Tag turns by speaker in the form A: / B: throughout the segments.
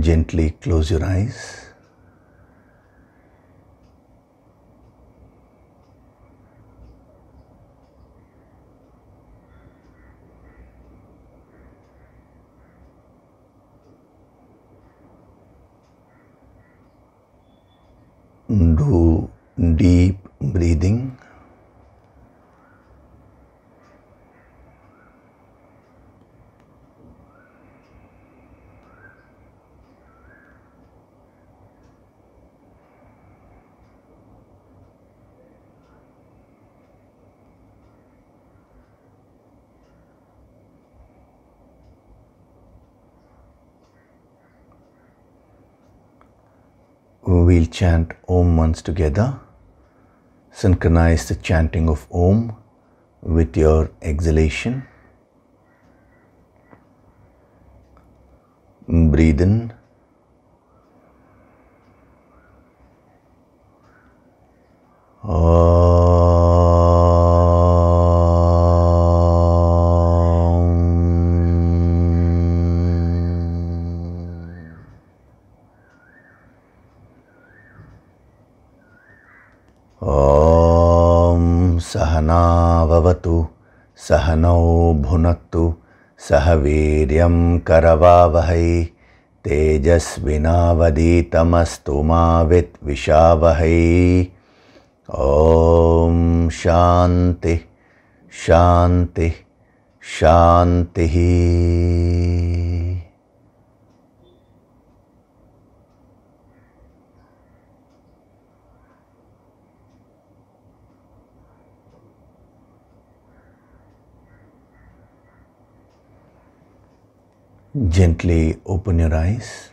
A: Gently close your eyes. Do deep breathing. We'll chant Om once together. Synchronize the chanting of Om with your exhalation. Breathe in. Sahana vavatu, sahano bhunaktu, sahaviryam karavavahai, tejasvinavaditamastu ma vitvishavahai. Om Shanti, Shanti, Shanti. Gently open your eyes.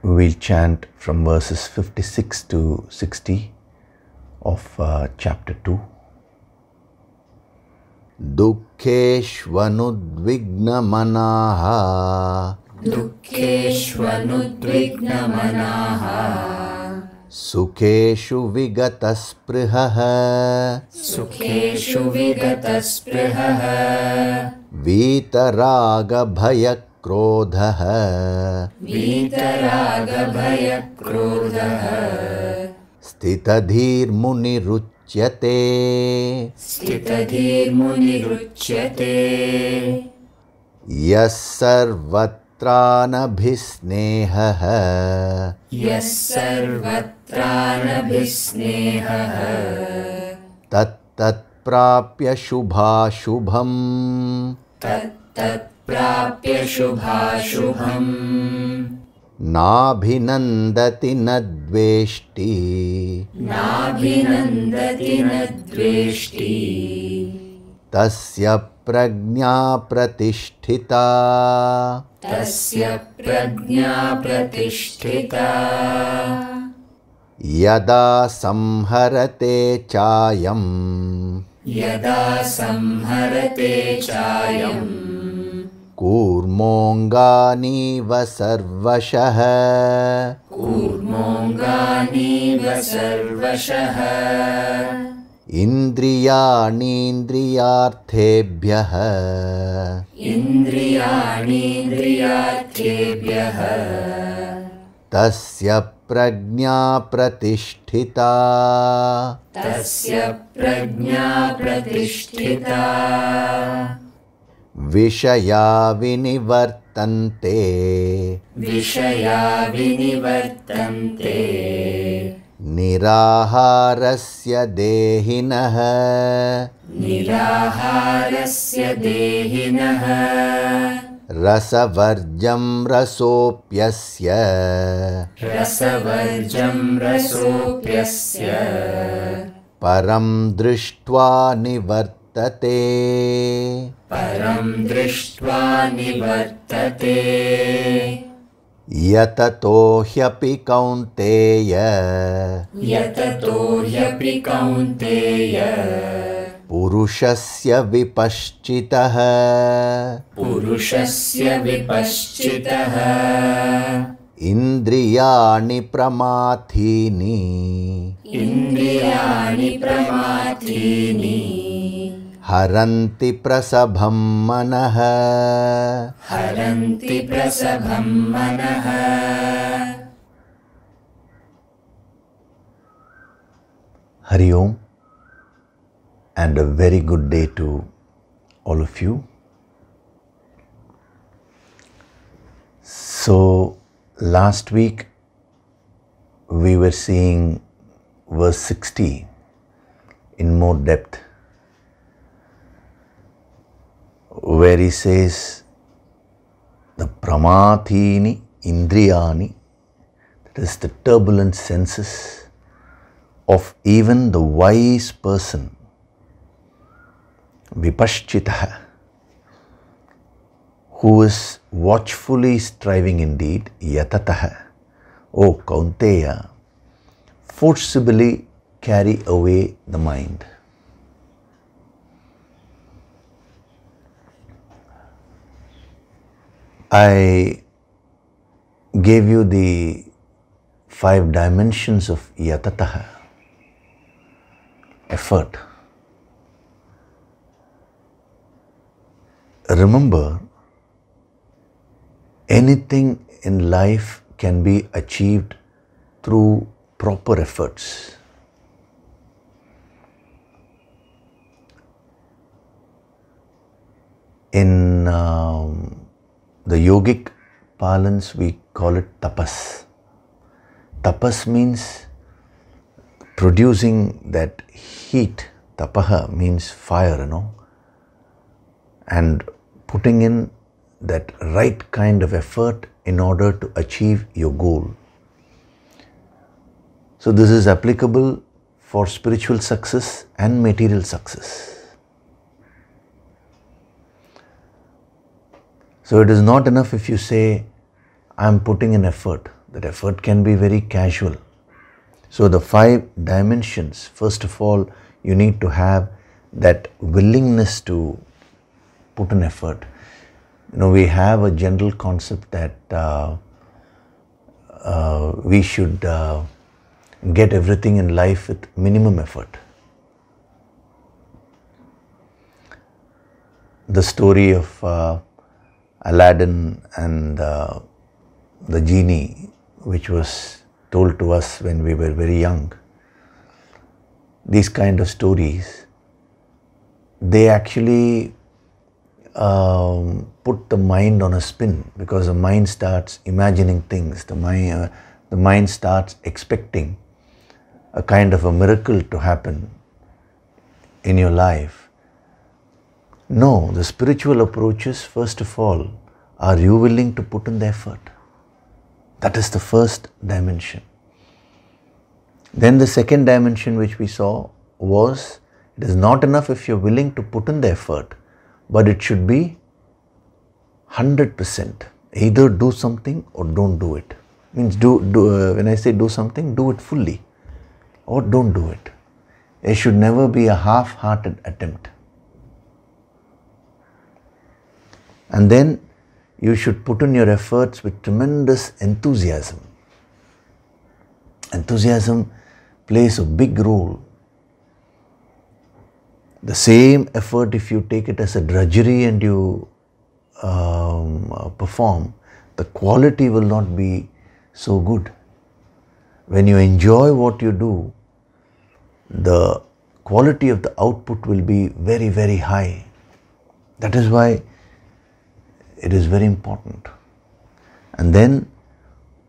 A: We'll chant from verses 56 to 60 of chapter 2. Dukkeshvanudvignamanaha,
B: Dukkeshvanudvignamanaha,
A: Sukeshu vigatasprihaha,
B: Sukeshu vigatasprihaha,
A: Vitaraga bhayakrodhaha,
B: Vitaragabhayakrodhaha,
A: Stitadhir muniruchyate,
B: Stitadhir muniruchyate,
A: Yassarvatranabhisnehaha,
B: Yassarvatranabhisnehaha,
A: Tat prapya shubhashubham,
B: Tat prapya shubhashubham,
A: Nabhinandati nadveshti,
B: Nabhinandati nadveshti,
A: Tasya prajna pratisthita,
B: Tasya prajna pratisthita,
A: Yada samharate chayam,
B: Yada samharate chayam,
A: Kurmongani vasarvashah,
B: Kurmongani vasarvashah,
A: Indriyani indriyarthebhyah,
B: Indriyani indriyarthebhyah,
A: Tasya prajna pratisthita,
B: Tasya prajna pratisthita,
A: Vishaya vinivartante,
B: Vishaya vinivartante,
A: Niraharasya dehinah,
B: Niraharasya dehinah,
A: Rasavarjam rasopyasya,
B: Rasavarjam rasopyasya,
A: Param drishtva nivartate,
B: Param drishtva nivartate,
A: Yatato hyapi kaunteya,
B: Yatato hyapi kaunteya,
A: Purushasya vipashchitah,
B: Purushasya vipashchitah,
A: Indriyani pramathini,
B: Indriyani pramathini,
A: Haranti prasabham manah.
B: Haranti prasabham manah.
A: Hari Om, and a very good day to all of you. So last week we were seeing verse 60 in more depth, where he says the pramathini indriyani, that is the turbulent senses of even the wise person, vipaschitah, who is watchfully striving indeed, yatatah, O Kaunteya, forcibly carry away the mind. I gave you the 5 dimensions of yatatah, effort. Remember, anything in life can be achieved through proper efforts. In the yogic parlance, we call it tapas. Tapas means producing that heat. Tapaha means fire, and putting in that right kind of effort in order to achieve your goal. So this is applicable for spiritual success and material success. So it is not enough if you say, I am putting in effort. That effort can be very casual. So the 5 dimensions, first of all, you need to have that willingness to put in effort. We have a general concept that we should get everything in life with minimum effort. The story of Aladdin and the genie, which was told to us when we were very young. These kind of stories, they actually put the mind on a spin, because the mind starts imagining things, the mind starts expecting a kind of a miracle to happen in your life. No, the spiritual approaches, first of all, are you willing to put in the effort? That is the first dimension. Then the second dimension which we saw was, it is not enough if you're willing to put in the effort, but it should be 100%. Either do something or don't do it. Means when I say do something, do it fully, or don't do it. It should never be a half-hearted attempt. And then you should put in your efforts with tremendous enthusiasm. Enthusiasm plays a big role. The same effort, if you take it as a drudgery and you perform, the quality will not be so good. When you enjoy what you do, the quality of the output will be very, very high. That is why it is very important. And then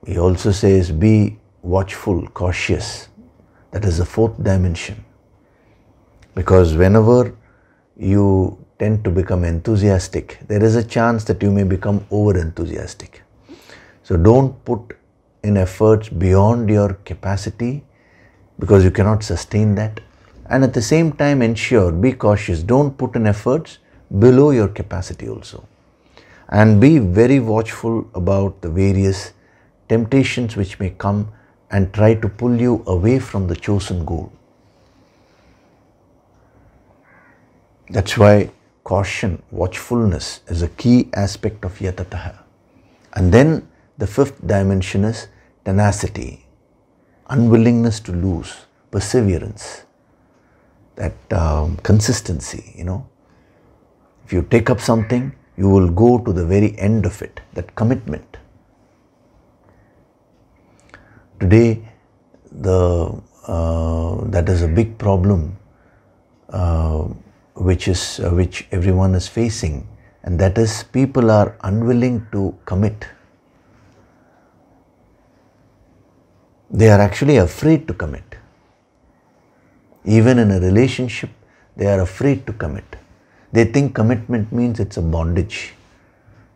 A: he also says, be watchful, cautious. That is the 4th dimension. Because whenever you tend to become enthusiastic, there is a chance that you may become over-enthusiastic. So don't put in efforts beyond your capacity, because you cannot sustain that. And at the same time, be cautious. Don't put in efforts below your capacity also. And be very watchful about the various temptations which may come and try to pull you away from the chosen goal. That's why caution, watchfulness is a key aspect of yatataha. And then the 5th dimension is tenacity, unwillingness to lose, perseverance. consistency, you know. If you take up something, you will go to the very end of it, that commitment. Today, that is a big problem which everyone is facing, and that is people are unwilling to commit. They are actually afraid to commit. Even in a relationship, they are afraid to commit. They think commitment means it's a bondage.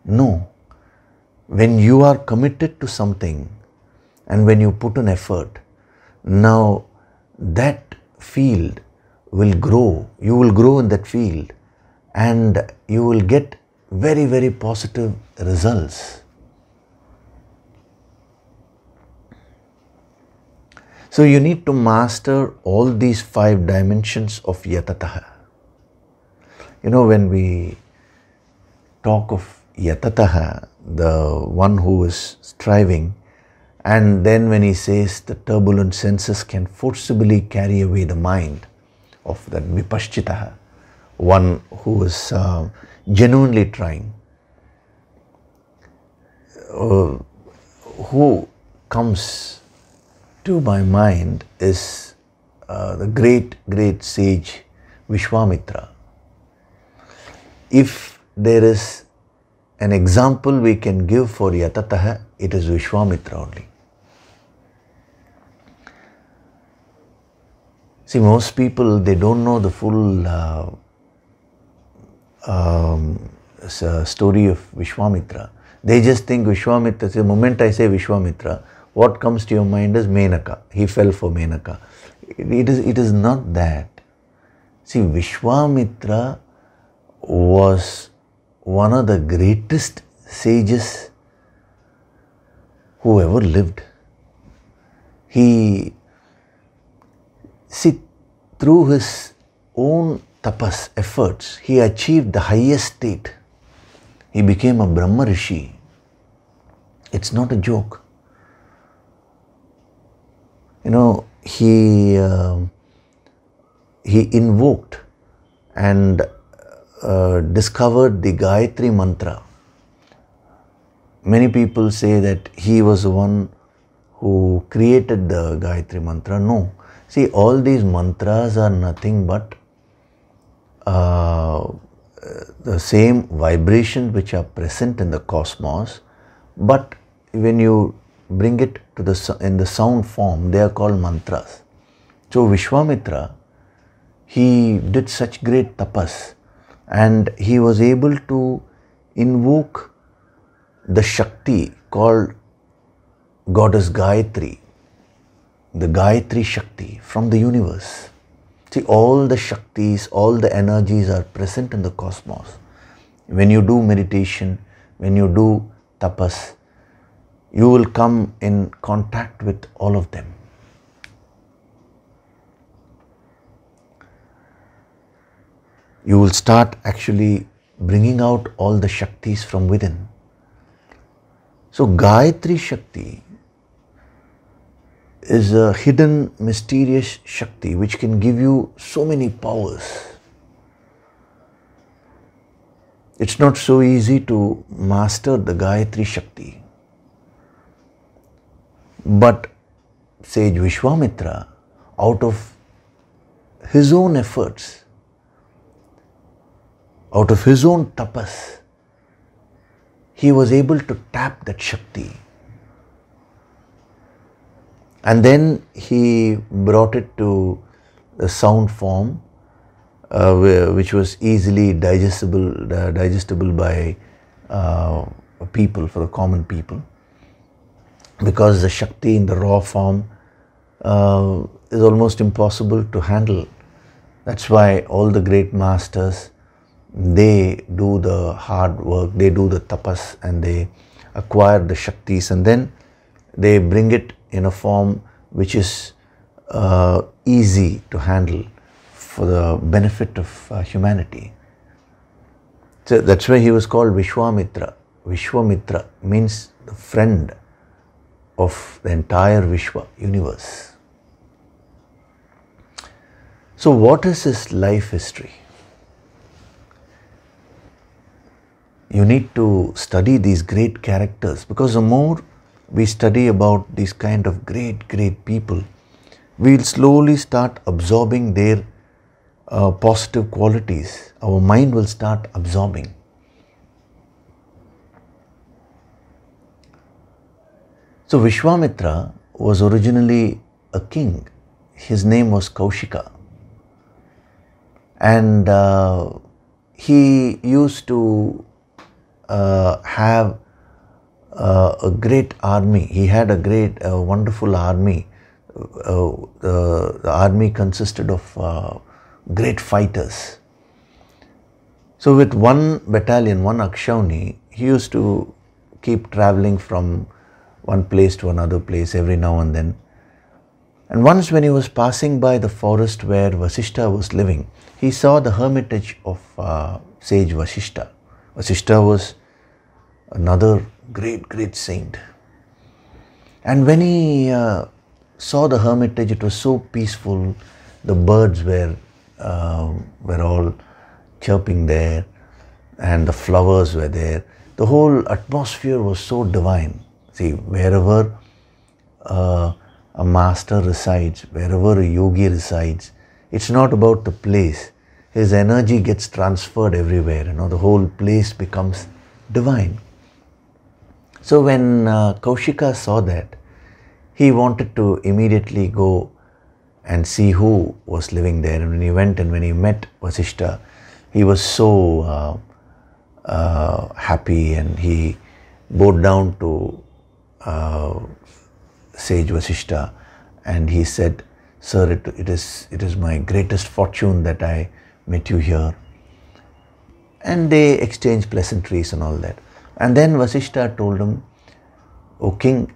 A: No. When you are committed to something and when you put an effort, now that field will grow. You will grow in that field and you will get very, very positive results. So you need to master all these 5 dimensions of yatataha. You know, when we talk of yatataha, the one who is striving, and then when he says the turbulent senses can forcibly carry away the mind of that vipaschitaha, one who is genuinely trying, who comes to my mind is the great sage Vishwamitra. If there is an example we can give for yatataha, it is Vishwamitra only. See, most people, they don't know the full story of Vishwamitra. They just think Vishwamitra, the moment I say Vishwamitra, what comes to your mind is Menaka. He fell for Menaka. It is not that. See, Vishwamitra was one of the greatest sages who ever lived. Through his own tapas, efforts, he achieved the highest state. He became a Brahma Rishi. It's not a joke. You know, he invoked and discovered the Gayatri mantra. Many people say that he was the one who created the Gayatri mantra. No. See, all these mantras are nothing but the same vibrations which are present in the cosmos, but when you bring it to in the sound form, they are called mantras. So Vishwamitra, he did such great tapas and he was able to invoke the Shakti called Goddess Gayatri, the Gayatri Shakti from the universe. See, all the Shaktis, all the energies are present in the cosmos. When you do meditation, when you do tapas, you will come in contact with all of them. You will start actually bringing out all the Shaktis from within. So Gayatri Shakti is a hidden, mysterious Shakti which can give you so many powers. It's not so easy to master the Gayatri Shakti. But sage Vishwamitra, out of his own efforts, out of his own tapas, he was able to tap that Shakti. And then he brought it to the sound form, which was easily digestible by people, for the common people. Because the Shakti in the raw form is almost impossible to handle. That's why all the great masters, they do the hard work, they do the tapas and they acquire the Shaktis and then they bring it in a form which is easy to handle for the benefit of humanity. So that's why he was called Vishwamitra. Vishwamitra means the friend of the entire Vishwa, universe. So what is his life history? You need to study these great characters, because the more we study about these kind of great people, we'll slowly start absorbing their positive qualities. Our mind will start absorbing. So Vishwamitra was originally a king. His name was Kaushika. And he used to have a great army. He had a wonderful army. The army consisted of great fighters. So with one battalion, one Akshauni, he used to keep traveling from one place to another place every now and then. And once when he was passing by the forest where Vasishta was living, he saw the hermitage of sage Vasishta. Vasishta was another great saint. And when he saw the hermitage, it was so peaceful. The birds were all chirping there, and the flowers were there. The whole atmosphere was so divine. See, wherever a master resides, wherever a yogi resides, it's not about the place. His energy gets transferred everywhere. The whole place becomes divine. So when Kaushika saw that, he wanted to immediately go and see who was living there. And when he went and when he met Vasishta, he was so happy, and he bowed down to sage Vasishta, and he said, "Sir, it is my greatest fortune that I met you here." And they exchanged pleasantries and all that. And then Vasishta told him, "O king,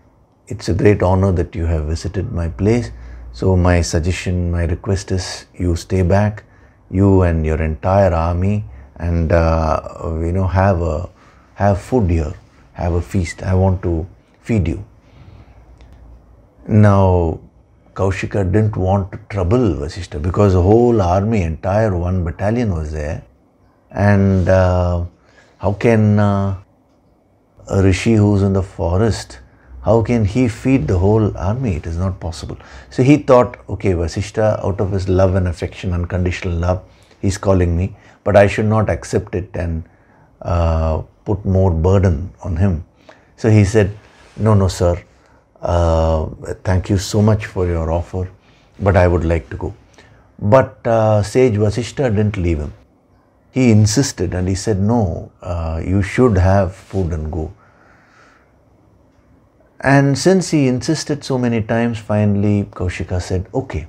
A: it's a great honor that you have visited my place. So my suggestion, my request is you stay back, you and your entire army, and have food here, have a feast. I want to feed you." Now Kaushika didn't want to trouble Vasishta, because the whole army, entire one battalion was there. And how can a rishi who's in the forest, how can he feed the whole army? It is not possible. So he thought, okay, Vasishta, out of his love and affection, unconditional love, he's calling me, but I should not accept it and put more burden on him. So he said, no, sir, thank you so much for your offer, but I would like to go. But sage Vasishta didn't leave him. He insisted, and he said, no, you should have food and go. And since he insisted so many times, finally Kaushika said, okay.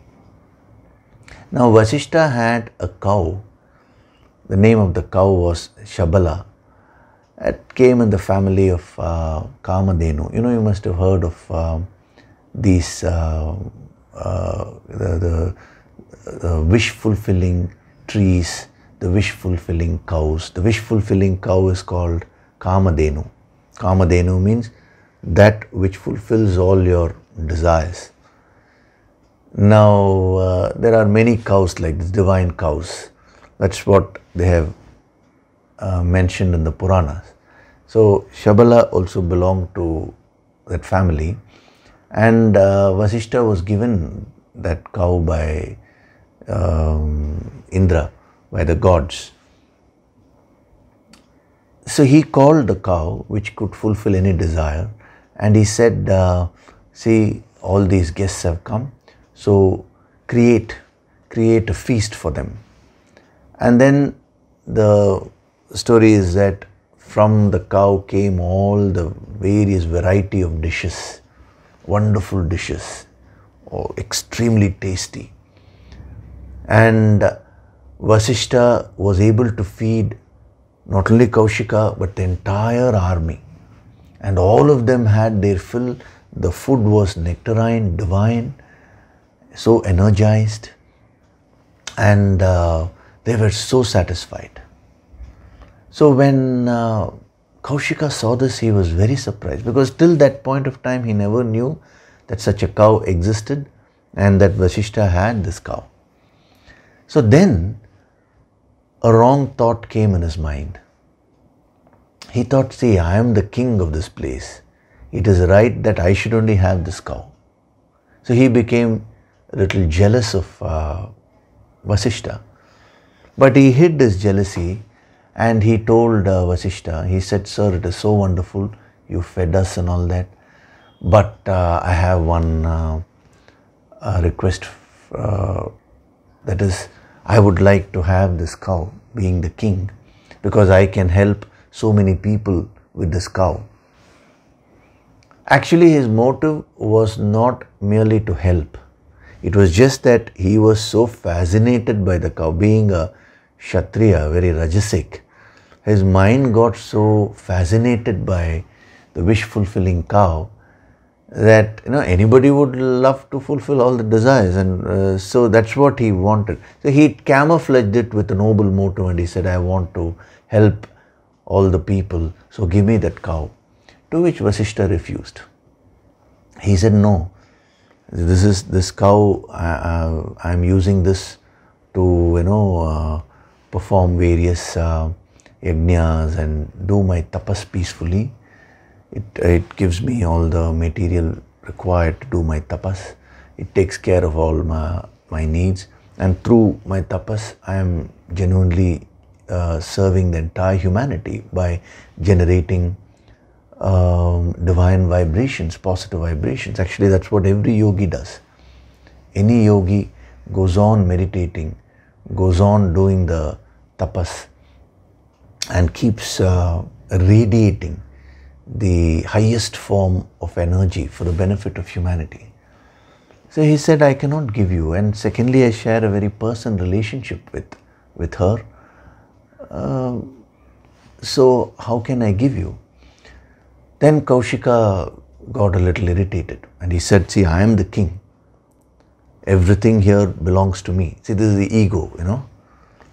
A: Now Vasishta had a cow. The name of the cow was Shabala. It came in the family of Kamadhenu. You must have heard of these the wish-fulfilling trees, the wish-fulfilling cows. The wish-fulfilling cow is called Kamadhenu. Kamadhenu means that which fulfills all your desires. Now, there are many cows like this, divine cows. That's what they have mentioned in the Puranas. So, Shabala also belonged to that family, and Vasishta was given that cow by Indra, by the gods. So he called the cow which could fulfill any desire, and he said, see, all these guests have come, so create a feast for them. And then the story is that from the cow came all the various variety of dishes, wonderful dishes, extremely tasty. And Vasishta was able to feed not only Kaushika but the entire army, and all of them had their fill. The food was nectarine, divine, so energized, and they were so satisfied. So when Kaushika saw this, he was very surprised, because till that point of time he never knew that such a cow existed and that Vasishta had this cow. So then a wrong thought came in his mind. He thought, see, I am the king of this place. It is right that I should only have this cow. So he became a little jealous of Vasishta. But he hid his jealousy and he told Vasishta, he said, sir, it is so wonderful, you fed us and all that. But I have one request, that is, I would like to have this cow, being the king, because I can help so many people with this cow. Actually, his motive was not merely to help. It was just that he was so fascinated by the cow. Being a Kshatriya, very Rajasic, his mind got so fascinated by the wish-fulfilling cow that anybody would love to fulfill all the desires, and so that's what he wanted. So he camouflaged it with a noble motive, and he said, I want to help all the people, so give me that cow. To which Vasishta refused. He said, no, this cow, I'm using this to perform various yajnas and do my tapas peacefully. It gives me all the material required to do my tapas. It takes care of all my needs, and through my tapas I am genuinely serving the entire humanity by generating divine vibrations, positive vibrations. Actually, that's what every yogi does. Any yogi goes on meditating, goes on doing the tapas and keeps radiating the highest form of energy for the benefit of humanity. So he said, I cannot give you, and secondly, I share a very personal relationship with her. So how can I give you? Then Kaushika got a little irritated and he said, see, I am the king. Everything here belongs to me. See, this is the ego,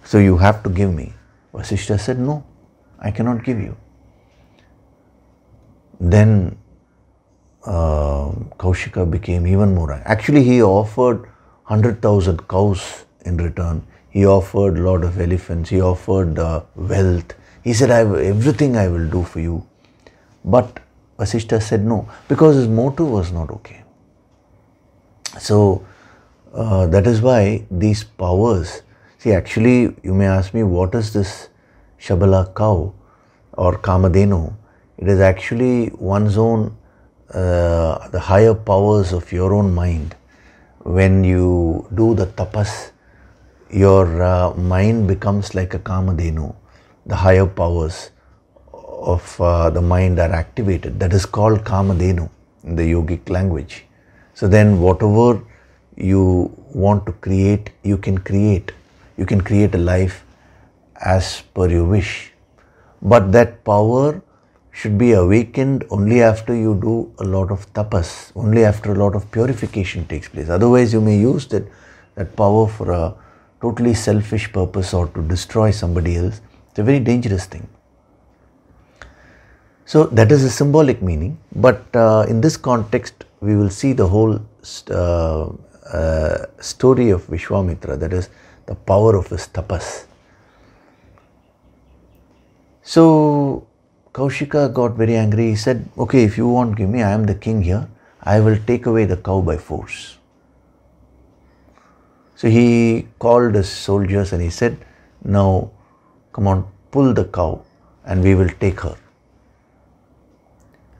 A: So you have to give me. Vasishta said, no, I cannot give you. Then Kaushika became even more angry. Actually, he offered 100,000 cows in return. He offered a lot of elephants. He offered wealth. He said, everything I will do for you. But Vasishta said no, because his motive was not okay. So that is why these powers, see, actually you may ask me, what is this Shabala cow or Kamadenu? It is actually one's own, the higher powers of your own mind. When you do the tapas, your mind becomes like a Kamadenu. The higher powers of the mind are activated. That is called Kamadenu in the yogic language. So then whatever you want to create, you can create. You can create a life as per your wish. But that power should be awakened only after you do a lot of tapas, only after a lot of purification takes place. Otherwise you may use that power for a totally selfish purpose or to destroy somebody else. It's a very dangerous thing. So that is a symbolic meaning, but in this context we will see the whole story of Vishwamitra, that is the power of his tapas. So Kaushika got very angry. He said, okay, if you won't give me, I am the king here, I will take away the cow by force. So he called his soldiers and he said, now come on, pull the cow and we will take her.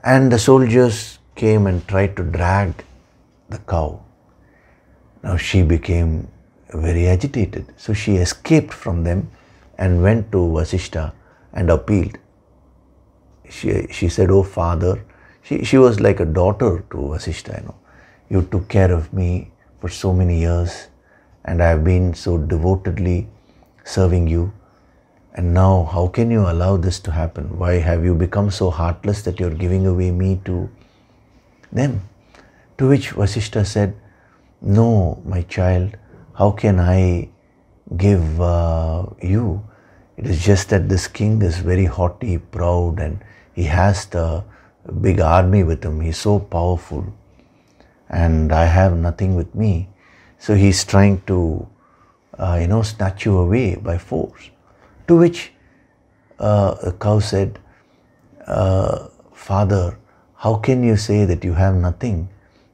A: And the soldiers came and tried to drag the cow. Now she became very agitated. So she escaped from them and went to Vasishta and appealed. She said, oh father, she was like a daughter to Vasishta, You took care of me for so many years and I have been so devotedly serving you. And now, how can you allow this to happen? Why have you become so heartless that you're giving away me to them? To which Vasishta said, no, my child, how can I give you? It is just that this king is very haughty, proud, and he has the big army with him. He's so powerful and I have nothing with me. So he's trying to snatch you away by force. To which a cow said, Father, how can you say that you have nothing?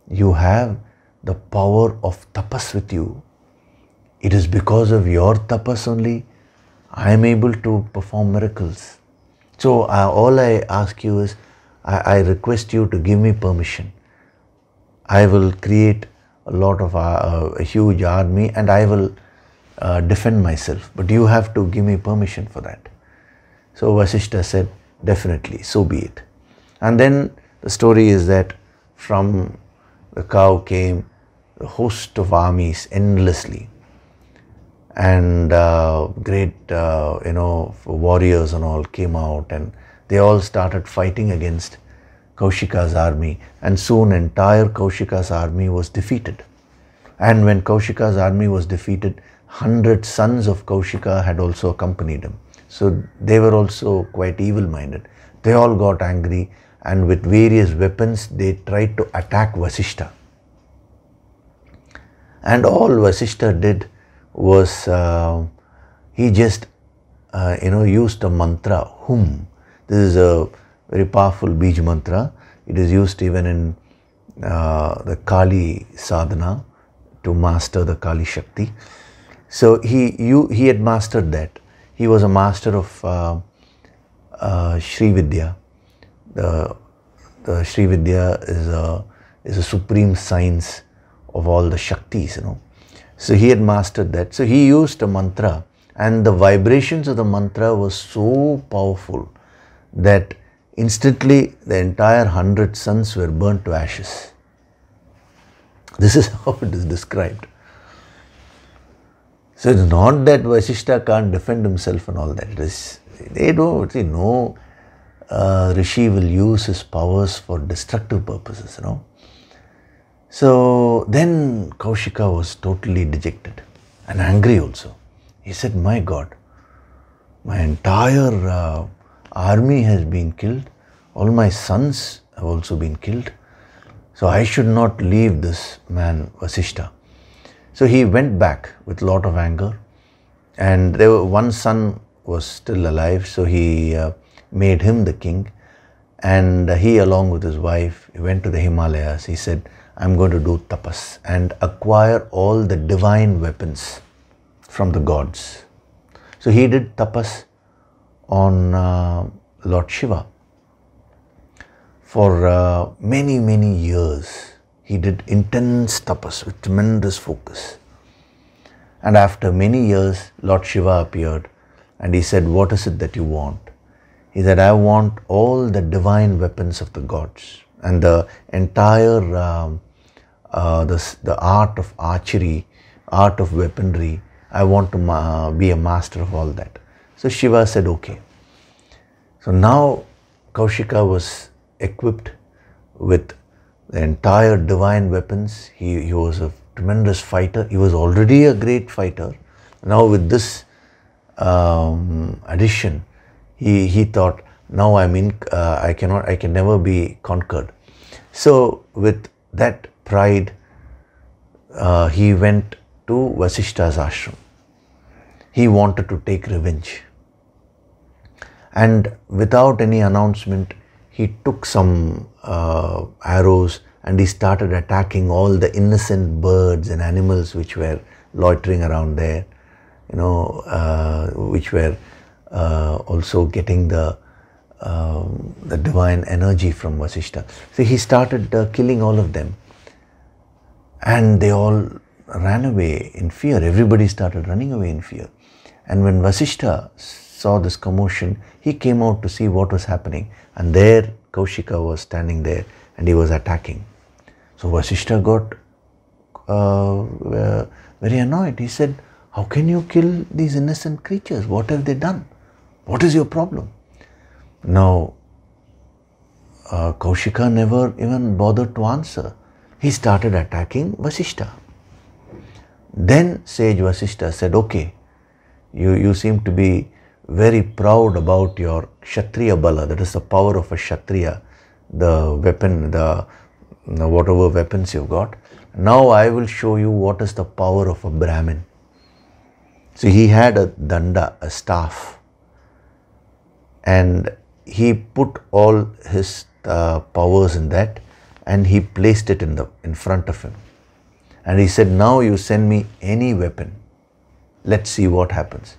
A: You have the power of tapas with you. It is because of your tapas only I am able to perform miracles. So all I ask you is, I request you to give me permission. I will create a lot of a huge army and I will defend myself. But you have to give me permission for that. So Vasishtha said, definitely, so be it. And then the story is that from the cow came a host of armies endlessly. And great, warriors and all came out and they all started fighting against Kaushika's army. And soon entire Kaushika's army was defeated. And when Kaushika's army was defeated, 100 sons of Kaushika had also accompanied him. So they were also quite evil-minded. They all got angry and with various weapons they tried to attack Vasishtha. And all Vasishtha did was he just used a mantra, hum. This is a very powerful bij mantra. It is used even in the Kali sadhana to master the Kali Shakti. So he had mastered that. He was a master of Sri Vidya. The Sri Vidya is a supreme science of all the Shaktis, So he had mastered that. So he used a mantra and the vibrations of the mantra was so powerful that instantly the entire 100 sons were burnt to ashes. This is how it is described. So it's not that Vasishtha can't defend himself and all that. It is, they don't, no Rishi will use his powers for destructive purposes, So then Kaushika was totally dejected and angry also. He said, my God, my entire army has been killed. All my sons have also been killed. So I should not leave this man Vasishtha. So he went back with a lot of anger and one son was still alive. So he made him the king and he along with his wife, he went to the Himalayas. He said, I'm going to do tapas and acquire all the divine weapons from the gods. So he did tapas on Lord Shiva for many, many years. He did intense tapas with tremendous focus. And after many years, Lord Shiva appeared and he said, what is it that you want? He said, I want all the divine weapons of the gods and the entire the art of archery, art of weaponry. I want to be a master of all that. So Shiva said, okay. So now Kaushika was equipped with the entire divine weapons. He was a tremendous fighter. He was already a great fighter. Now with this addition, he thought, now I can never be conquered. So with that pride, he went to Vasishtha's ashram. He wanted to take revenge. And without any announcement, he took some arrows and he started attacking all the innocent birds and animals which were loitering around there, which were also getting the divine energy from Vasishtha. So he started killing all of them. And they all ran away in fear. Everybody started running away in fear. And when Vasishtha saw this commotion, he came out to see what was happening. And there Kaushika was standing there and he was attacking. So Vasishtha got very annoyed. He said, how can you kill these innocent creatures? What have they done? What is your problem? Now, Kaushika never even bothered to answer. He started attacking Vasishtha. Then sage Vasishtha said, okay, you seem to be very proud about your Kshatriya Bala, that is the power of a Kshatriya, the weapon, whatever weapons you've got. Now I will show you what is the power of a Brahmin. So he had a danda, a staff, and he put all his powers in that, and he placed it in front of him. And he said, now you send me any weapon. Let's see what happens.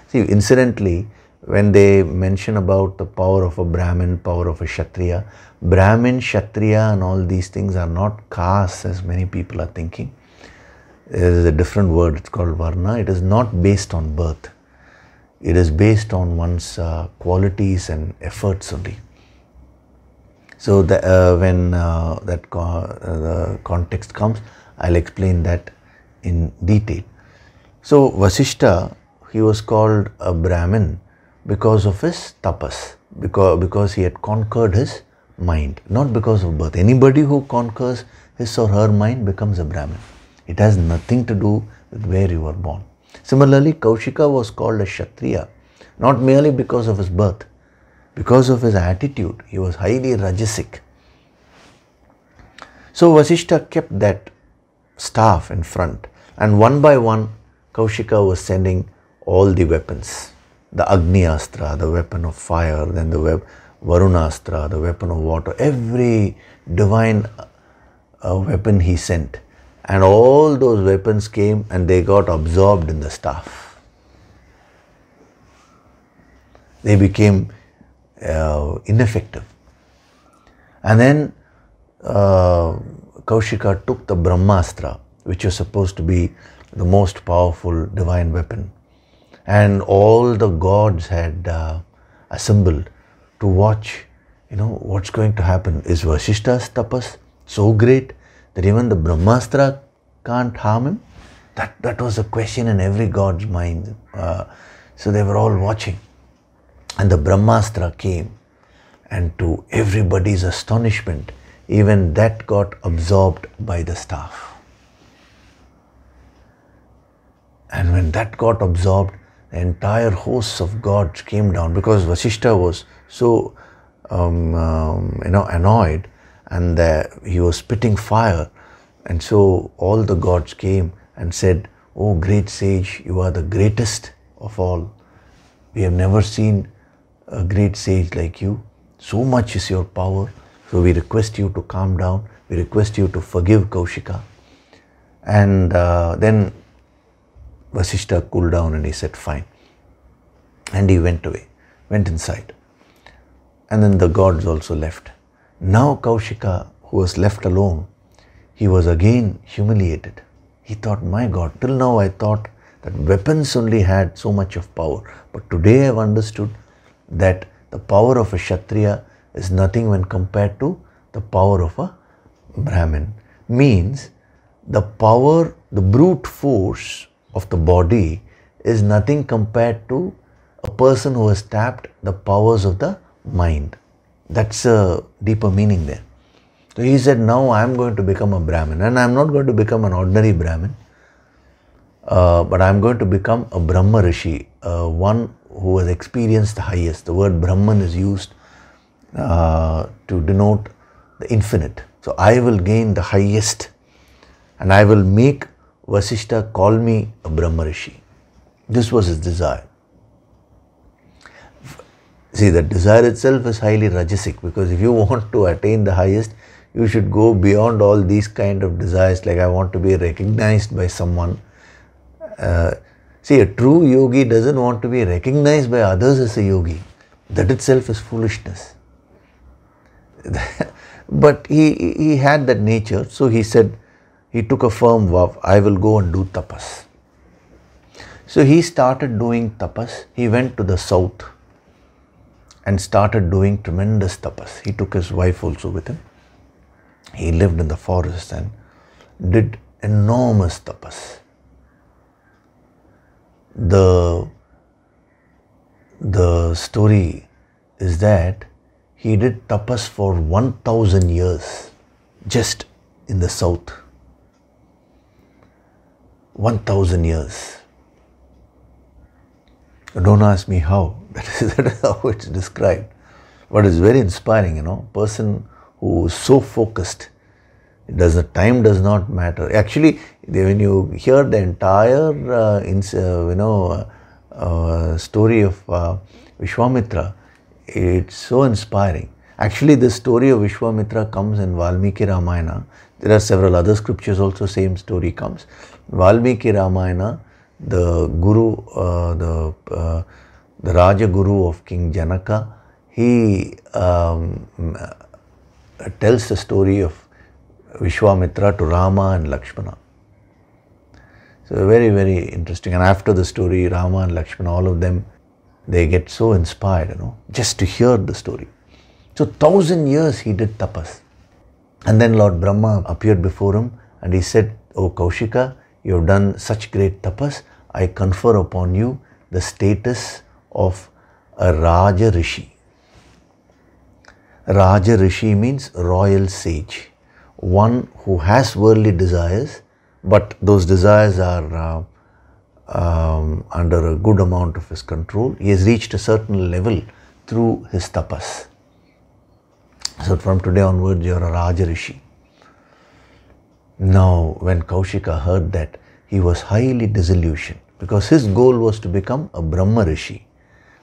A: See, incidentally, when they mention about the power of a Brahmin, power of a Kshatriya, Brahmin, Kshatriya and all these things are not castes as many people are thinking. There is a different word, it's called Varna. It is not based on birth. It is based on one's qualities and efforts only. So when the context comes, I'll explain that in detail. So Vasishtha, he was called a Brahmin because of his tapas, because he had conquered his mind, not because of birth. Anybody who conquers his or her mind becomes a Brahmin. It has nothing to do with where you were born. Similarly, Kaushika was called a Kshatriya, not merely because of his birth, because of his attitude. He was highly rajasic. So Vasishtha kept that staff in front, and one by one Kaushika was sending all the weapons. The Agni Astra, the weapon of fire, then the Varunastra, the weapon of water, every divine weapon he sent. And all those weapons came and they got absorbed in the staff. They became ineffective. And then Kaushika took the Brahmastra, which was supposed to be the most powerful divine weapon. And all the gods had assembled to watch, what's going to happen. Is Vasishtha's tapas so great that even the Brahmastra can't harm him? That was a question in every god's mind. So they were all watching. And the Brahmastra came, and to everybody's astonishment, even that got absorbed by the staff. And when that got absorbed, the entire hosts of gods came down, because Vasishtha was so annoyed, and he was spitting fire. And so all the gods came and said, "Oh great sage, you are the greatest of all. We have never seen a great sage like you. So much is your power. So we request you to calm down. We request you to forgive Kaushika." And then Vasishtha cooled down and he said, "Fine." And he went away, went inside. And then the gods also left. Now Kaushika, who was left alone, he was again humiliated. He thought, my God, till now I thought that weapons only had so much of power. But today I have understood that the power of a Kshatriya is nothing when compared to the power of a Brahmin. Means the power, the brute force of the body is nothing compared to a person who has tapped the powers of the mind. That's a deeper meaning there. So he said, now I am going to become a Brahmin, and I am not going to become an ordinary Brahmin, but I am going to become a Brahma Rishi, one who has experienced the highest. The word Brahman is used to denote the infinite. So I will gain the highest, and I will make Vasishtha call me a Brahma Rishi. This was his desire. See, the desire itself is highly rajasic, because if you want to attain the highest, you should go beyond all these kind of desires, like I want to be recognized by someone. See, a true yogi doesn't want to be recognized by others as a yogi. That itself is foolishness. But he had that nature, so he said, he took a firm vow, I will go and do tapas. So he started doing tapas. He went to the south and started doing tremendous tapas. He took his wife also with him. He lived in the forest and did enormous tapas. The story is that he did tapas for 1000 years just in the south. 1000 years. Don't ask me how. That is how it's described. But it's very inspiring, Person who is so focused, Time does not matter. Actually, when you hear the entire story of Vishwamitra, it's so inspiring. Actually, the story of Vishwamitra comes in Valmiki Ramayana. There are several other scriptures also, same story comes. Valmiki Ramayana, the Guru, the Raja Guru of King Janaka, he tells the story of Vishwamitra to Rama and Lakshmana. So very, very interesting. And after the story, Rama and Lakshmana, all of them, they get so inspired, just to hear the story. So 1,000 years he did tapas. And then Lord Brahma appeared before him and he said, "O Kaushika, you have done such great tapas. I confer upon you the status of a Raja Rishi." Raja Rishi means royal sage. One who has worldly desires, but those desires are under a good amount of his control. He has reached a certain level through his tapas. So from today onwards, you are a Raja Rishi. Now, when Kaushika heard that, he was highly disillusioned because his goal was to become a Brahma Rishi.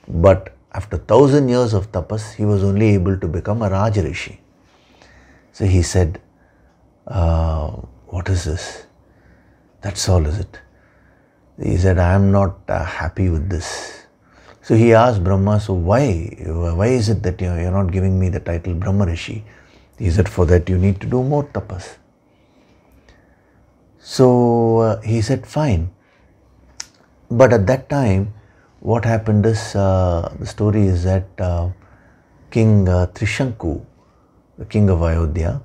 A: But after 1,000 years of tapas, he was only able to become a Raja Rishi. So he said, "What is this? That's all, is it?" He said, "I am not happy with this." So he asked Brahma, "So why is it that you're not giving me the title Brahma Rishi?" He said, "For that you need to do more tapas." So he said, "Fine." But at that time, what happened is, the story is that King Trishanku, the king of Ayodhya,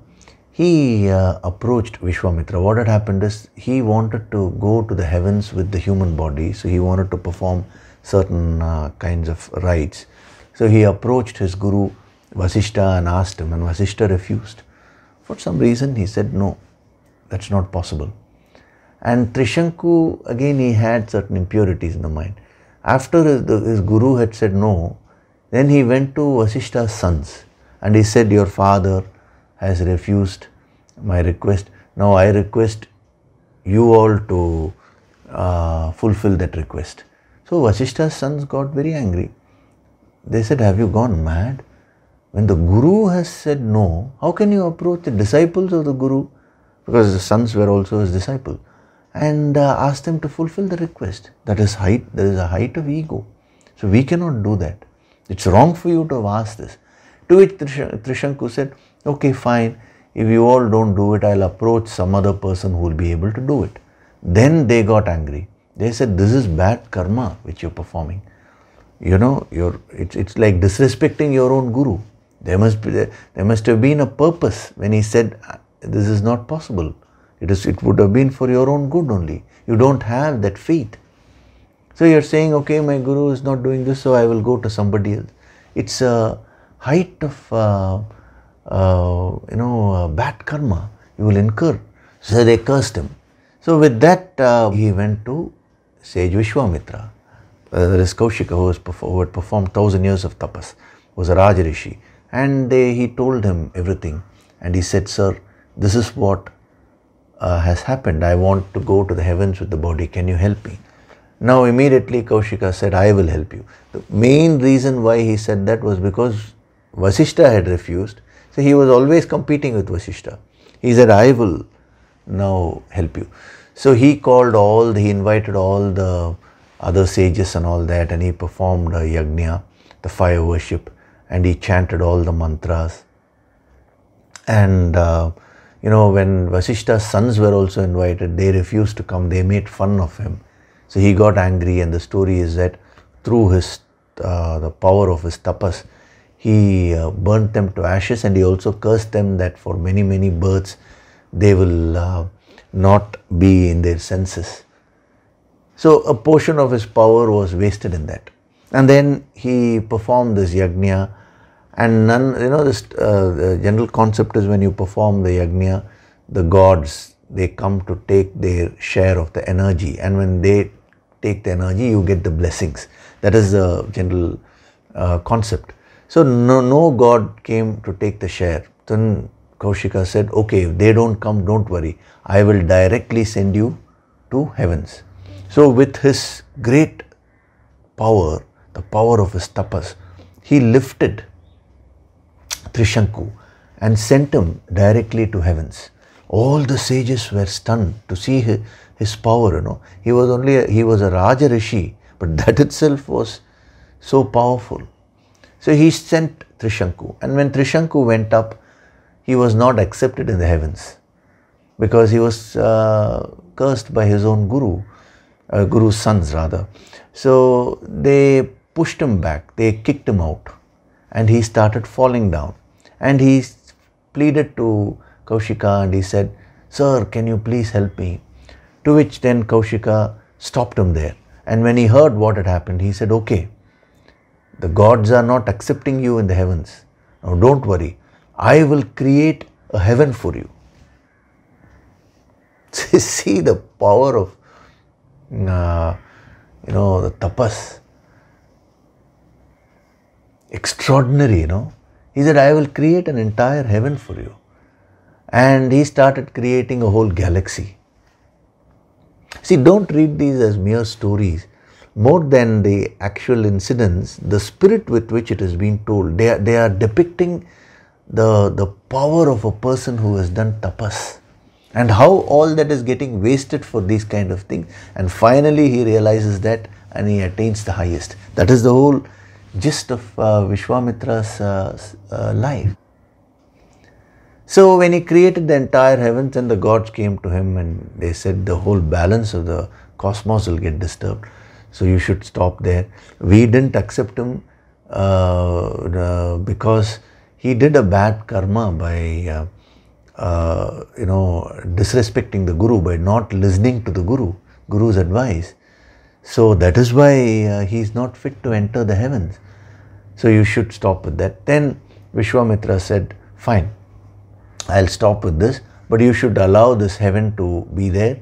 A: he approached Vishwamitra. What had happened is, he wanted to go to the heavens with the human body, so he wanted to perform certain kinds of rites. So he approached his guru Vasishta and asked him, and Vasishta refused. For some reason he said, "No, that's not possible." And Trishanku, again, he had certain impurities in the mind. After his guru had said no, then he went to Vasishta's sons and he said, "Your father has refused my request. Now I request you all to fulfill that request." So Vasishta's sons got very angry. They said, "Have you gone mad? When the guru has said no, how can you approach the disciples of the guru?" Because the sons were also his disciples. And ask them to fulfill the request. That is a height of ego. So we cannot do that. It's wrong for you to have asked this. To which Trishanku said, "Okay, fine. If you all don't do it, I'll approach some other person who will be able to do it." Then they got angry. They said, "This is bad karma which you're performing. It's like disrespecting your own guru. There must have been a purpose when he said, this is not possible. It would have been for your own good only. You don't have that faith. So you're saying, okay, my guru is not doing this, so I will go to somebody else." It's a height of bad karma you will incur. So they cursed him. So with that, he went to sage Vishwamitra. That is Kaushika, who had performed 1,000 years of tapas, was a Raja Rishi. And he told him everything. And he said, "Sir, this is what has happened. I want to go to the heavens with the body. Can you help me?" Now immediately Kaushika said, "I will help you." The main reason why he said that was because Vasishta had refused. So he was always competing with Vasishta. He said, "I will now help you." So he invited all the other sages and all that, and he performed a yajna, the fire worship, and he chanted all the mantras. And when Vasishta's sons were also invited, they refused to come. They made fun of him. So he got angry, and the story is that through the power of his tapas, he burnt them to ashes, and he also cursed them that for many, many births they will not be in their senses. So a portion of his power was wasted in that. And then he performed this yajna. And the general concept is, when you perform the yajna, the gods, they come to take their share of the energy. And when they take the energy, you get the blessings. That is the general concept. So no god came to take the share. Then Kaushika said, okay, if they don't come, don't worry. I will directly send you to heavens. So with his great power, the power of his tapas, he lifted Trishanku and sent him directly to heavens. All the sages were stunned to see his power, He was a Raja Rishi, but that itself was so powerful. So he sent Trishanku, and when Trishanku went up, he was not accepted in the heavens because he was cursed by his own guru's sons rather. So they pushed him back, they kicked him out, and he started falling down. And he pleaded to Kaushika and he said, "Sir, can you please help me?" To which then Kaushika stopped him there. And when he heard what had happened, he said, "Okay, the gods are not accepting you in the heavens. Now don't worry, I will create a heaven for you." See the power of, the tapas. Extraordinary, He said, "I will create an entire heaven for you." And he started creating a whole galaxy. See, don't read these as mere stories. More than the actual incidents, the spirit with which it is being told, they are depicting the power of a person who has done tapas and how all that is getting wasted for these kind of things. And finally he realizes that and he attains the highest. That is the whole gist of Vishwamitra's life. So when he created the entire heavens, and the gods came to him and they said the whole balance of the cosmos will get disturbed, so you should stop there. We didn't accept him because he did a bad karma by disrespecting the guru, by not listening to the guru's advice. So that is why he is not fit to enter the heavens. So you should stop with that. Then Vishwamitra said, "Fine, I'll stop with this, but you should allow this heaven to be there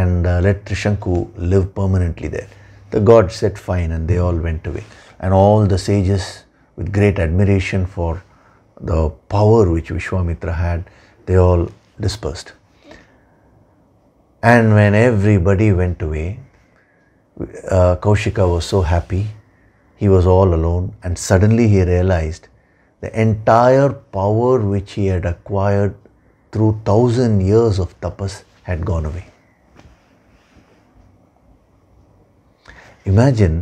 A: and let Trishanku live permanently there." The gods said fine, and they all went away. And all the sages, with great admiration for the power which Vishwamitra had, they all dispersed. And when everybody went away, Kaushika was so happy. He was all alone, and suddenly he realized the entire power which he had acquired through 1,000 years of tapas had gone away. Imagine,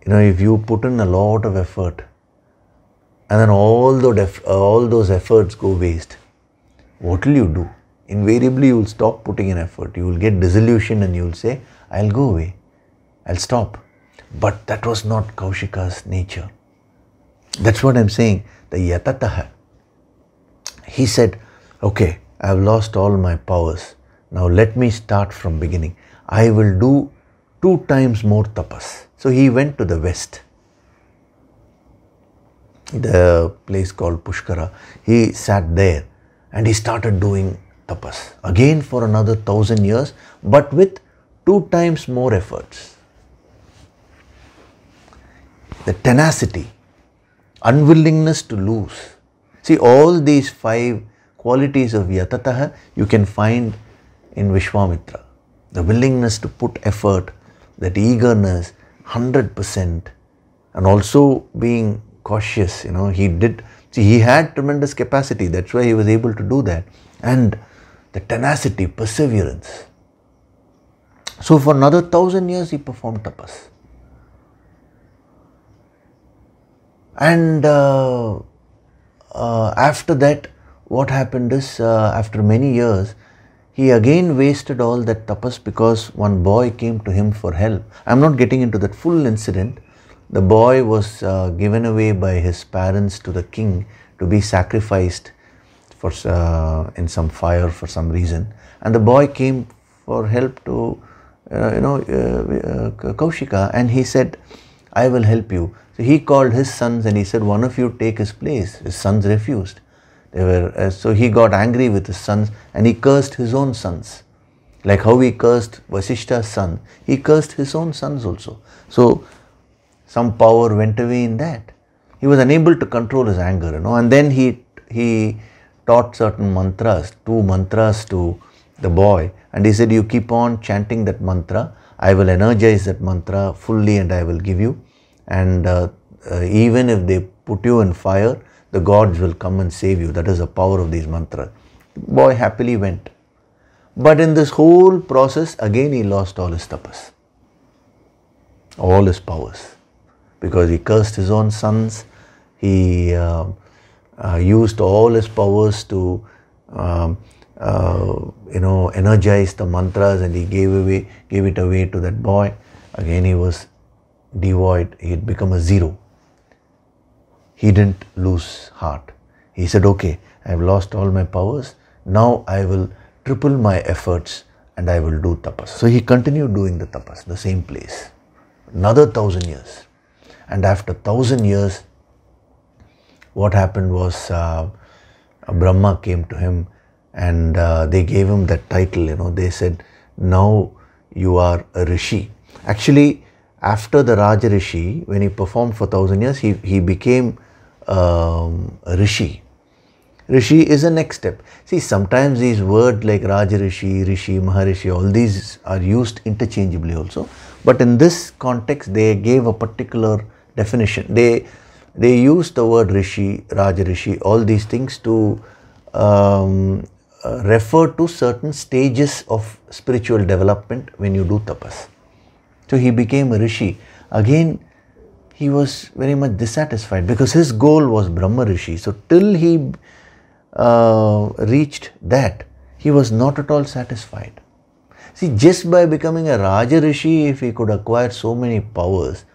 A: if you put in a lot of effort and then all those efforts go waste, what will you do? Invariably you will stop putting in effort. You will get disillusioned and you will say, "I'll go away, I'll stop." But that was not Kaushika's nature. That's what I'm saying, the yatataha. He said, "Okay, I've lost all my powers. Now let me start from beginning. I will do 2 times more tapas." So he went to the west, the place called Pushkara. He sat there and he started doing tapas again for another 1,000 years, but with 2 times more efforts. The tenacity, unwillingness to lose. See, all these 5 qualities of yatataha you can find in Vishwamitra. The willingness to put effort, that eagerness, 100%, and also being cautious. He had tremendous capacity. That's why he was able to do that. And the tenacity, perseverance. So for another 1,000 years he performed tapas. And after that, what happened is, after many years, he again wasted all that tapas because one boy came to him for help. I'm not getting into that full incident. The boy was given away by his parents to the king to be sacrificed for in some fire for some reason. And the boy came for help to Kaushika, and he said, "I will help you." So he called his sons and he said, "One of you take his place." His sons refused. So he got angry with his sons and he cursed his own sons. Like how he cursed Vasishta's son, he cursed his own sons also. So some power went away in that. He was unable to control his anger, and then he taught certain mantras, 2 mantras to the boy, and he said, you keep on chanting that mantra, I will energize that mantra fully and I will give you, and even if they put you in fire, the gods will come and save you. That is the power of these mantras. The boy happily went. But in this whole process, again he lost all his tapas, all his powers, because he cursed his own sons. He used all his powers to energize the mantras, and he gave it away to that boy. Again he was devoid. He had become a zero. He didn't lose heart. He said, okay, I have lost all my powers. Now I will triple my efforts and I will do tapas. So he continued doing the tapas, the same place, another 1,000 years. And after 1,000 years, what happened was Brahma came to him, and they gave him that title, they said, now you are a rishi. Actually, after the Raja Rishi, when he performed for 1,000 years, he became a rishi. Rishi is a next step. See, sometimes these words like Raja Rishi, Rishi, Maharishi, all these are used interchangeably also. But in this context, they gave a particular definition. They used the word Rishi, Raja Rishi, all these things to refer to certain stages of spiritual development when you do tapas. So he became a Rishi. Again, he was very much dissatisfied because his goal was Brahma Rishi. So till he reached that, he was not at all satisfied. See, just by becoming a Raja Rishi, if he could acquire so many powers,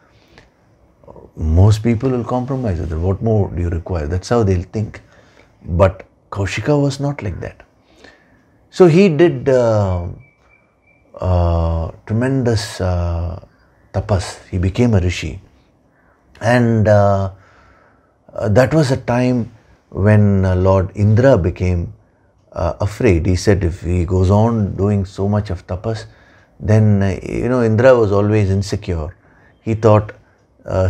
A: most people will compromise with it. What more do you require? That's how they'll think. But Kaushika was not like that. So he did tremendous tapas. He became a Rishi. And that was a time when Lord Indra became afraid. He said, if he goes on doing so much of tapas, then, Indra was always insecure. He thought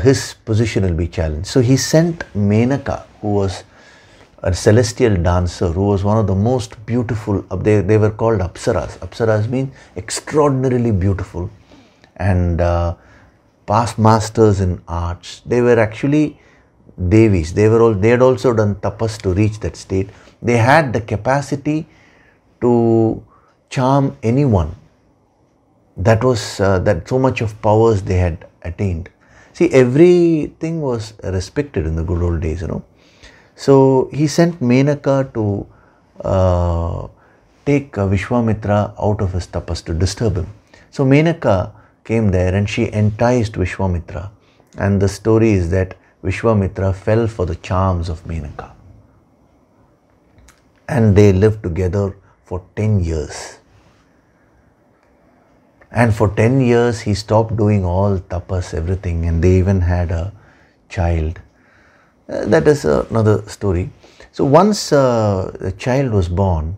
A: his position will be challenged. So he sent Menaka, who was a celestial dancer, who was one of the most beautiful, they were called Apsaras. Apsaras mean extraordinarily beautiful and past masters in arts. They were actually Devis. They had also done tapas to reach that state. They had the capacity to charm anyone. That was that so much of powers they had attained. See, everything was respected in the good old days, So he sent Menaka to take Vishwamitra out of his tapas, to disturb him. So Menaka came there and she enticed Vishwamitra. And the story is that Vishwamitra fell for the charms of Menaka. And they lived together for 10 years. And for 10 years he stopped doing all tapas, everything, and they even had a child. That is another story. So once the child was born,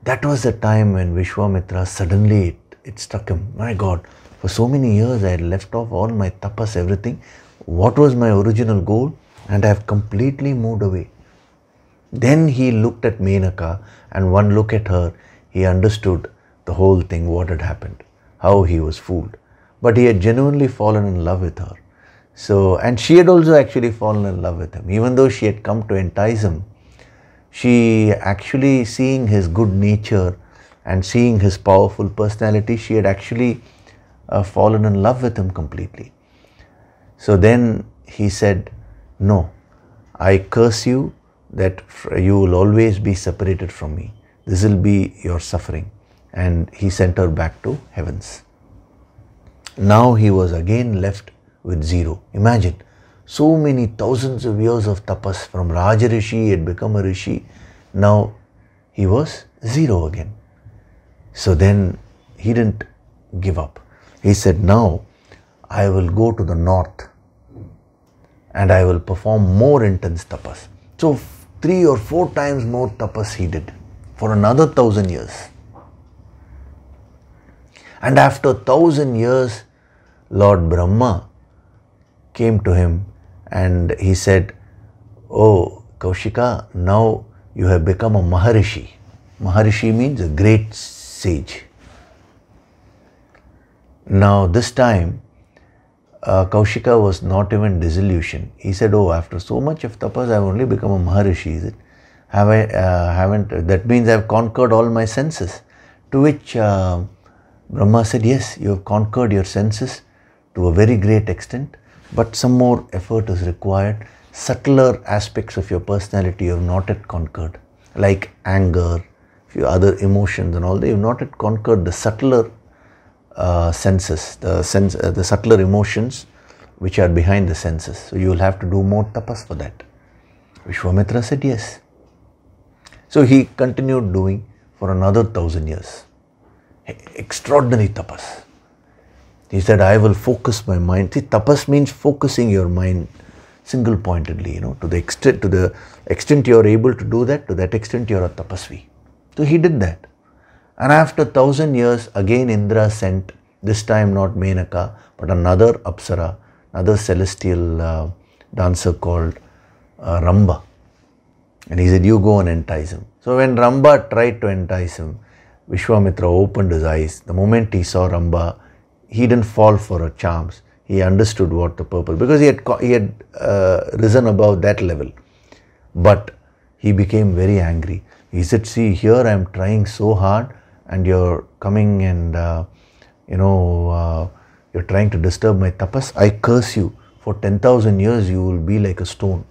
A: that was the time when Vishwamitra suddenly it struck him. My God, for so many years I had left off all my tapas, everything. What was my original goal? And I have completely moved away. Then he looked at Menaka, and one look at her, he understood the whole thing, what had happened, how he was fooled. But he had genuinely fallen in love with her. So, and she had also actually fallen in love with him. Even though she had come to entice him, she actually, seeing his good nature and seeing his powerful personality, she had actually fallen in love with him completely. So then he said, no, I curse you that you will always be separated from me. This will be your suffering. And he sent her back to heavens. Now he was again left with zero. Imagine, so many thousands of years of tapas. From Raja Rishi, he had become a Rishi. Now he was zero again. So then he didn't give up. He said, now I will go to the north and I will perform more intense tapas. So 3 or 4 times more tapas he did for another 1,000 years. And after 1,000 years, Lord Brahma came to him and he said, oh Kaushika, now you have become a Maharishi. Maharishi means a great sage. Now this time, Kaushika was not even disillusioned. He said, oh, after so much of tapas, I have only become a Maharishi, is it? That means I have conquered all my senses. To which Brahma said, yes, you have conquered your senses to a very great extent, but some more effort is required. Subtler aspects of your personality you have not yet conquered, like anger, few other emotions and all that. You have not yet conquered the subtler senses, the subtler emotions which are behind the senses. So you will have to do more tapas for that. Vishwamitra said yes. So he continued doing for another 1,000 years. Extraordinary tapas. He said, I will focus my mind. See, tapas means focusing your mind single-pointedly, to the extent you are able to do that, to that extent you are a tapasvi. So he did that. And after 1,000 years, again Indra sent, this time not Menaka, but another Apsara, another celestial dancer called Ramba. And he said, you go and entice him. So when Ramba tried to entice him, Vishwamitra opened his eyes. The moment he saw Ramba, he didn't fall for her charms. He understood what the purpose, because he had risen above that level. But he became very angry. He said, see, here I am trying so hard and you're coming and, you're trying to disturb my tapas. I curse you. For 10,000 years you will be like a stone.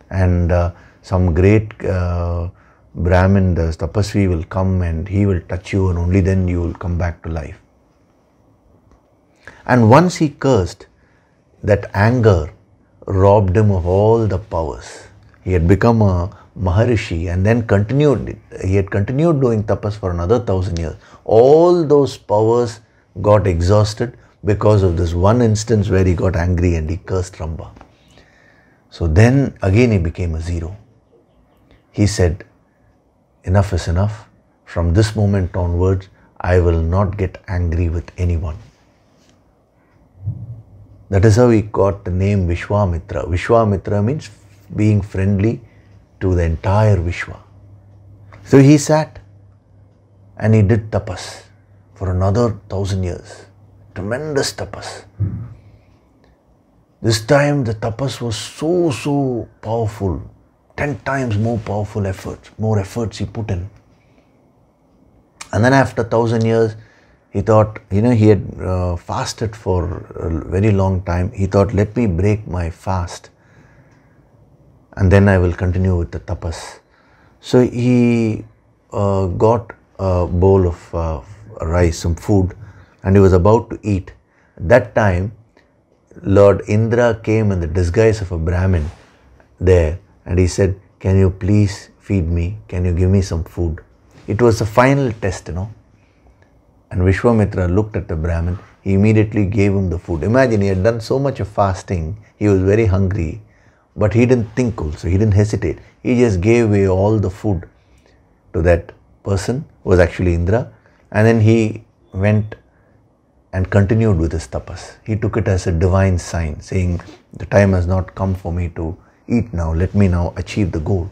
A: And some great Brahmin, the tapasvi, will come and he will touch you and only then you will come back to life. And once he cursed, that anger robbed him of all the powers. He had become a Maharishi and then he had continued doing tapas for another 1,000 years. All those powers got exhausted because of this one instance where he got angry and he cursed Ramba. So then again he became a zero. He said, enough is enough. From this moment onwards, I will not get angry with anyone. That is how he got the name Vishwamitra. Vishwamitra means being friendly to the entire Vishwa. So he sat and he did tapas for another 1,000 years. Tremendous tapas. This time the tapas was so powerful. 10 times more powerful efforts, more efforts he put in. And then after 1,000 years, he thought, he had fasted for a very long time. He thought, let me break my fast and then I will continue with the tapas. So he got a bowl of rice, some food, and he was about to eat. At that time, Lord Indra came in the disguise of a Brahmin there and he said, can you please feed me? Can you give me some food? It was the final test, And Vishwamitra looked at the Brahmin. He immediately gave him the food. Imagine, he had done so much of fasting. He was very hungry. But he didn't think also. He didn't hesitate. He just gave away all the food to that person, who was actually Indra. And then he went and continued with his tapas. He took it as a divine sign, saying, the time has not come for me to eat now. Let me now achieve the goal.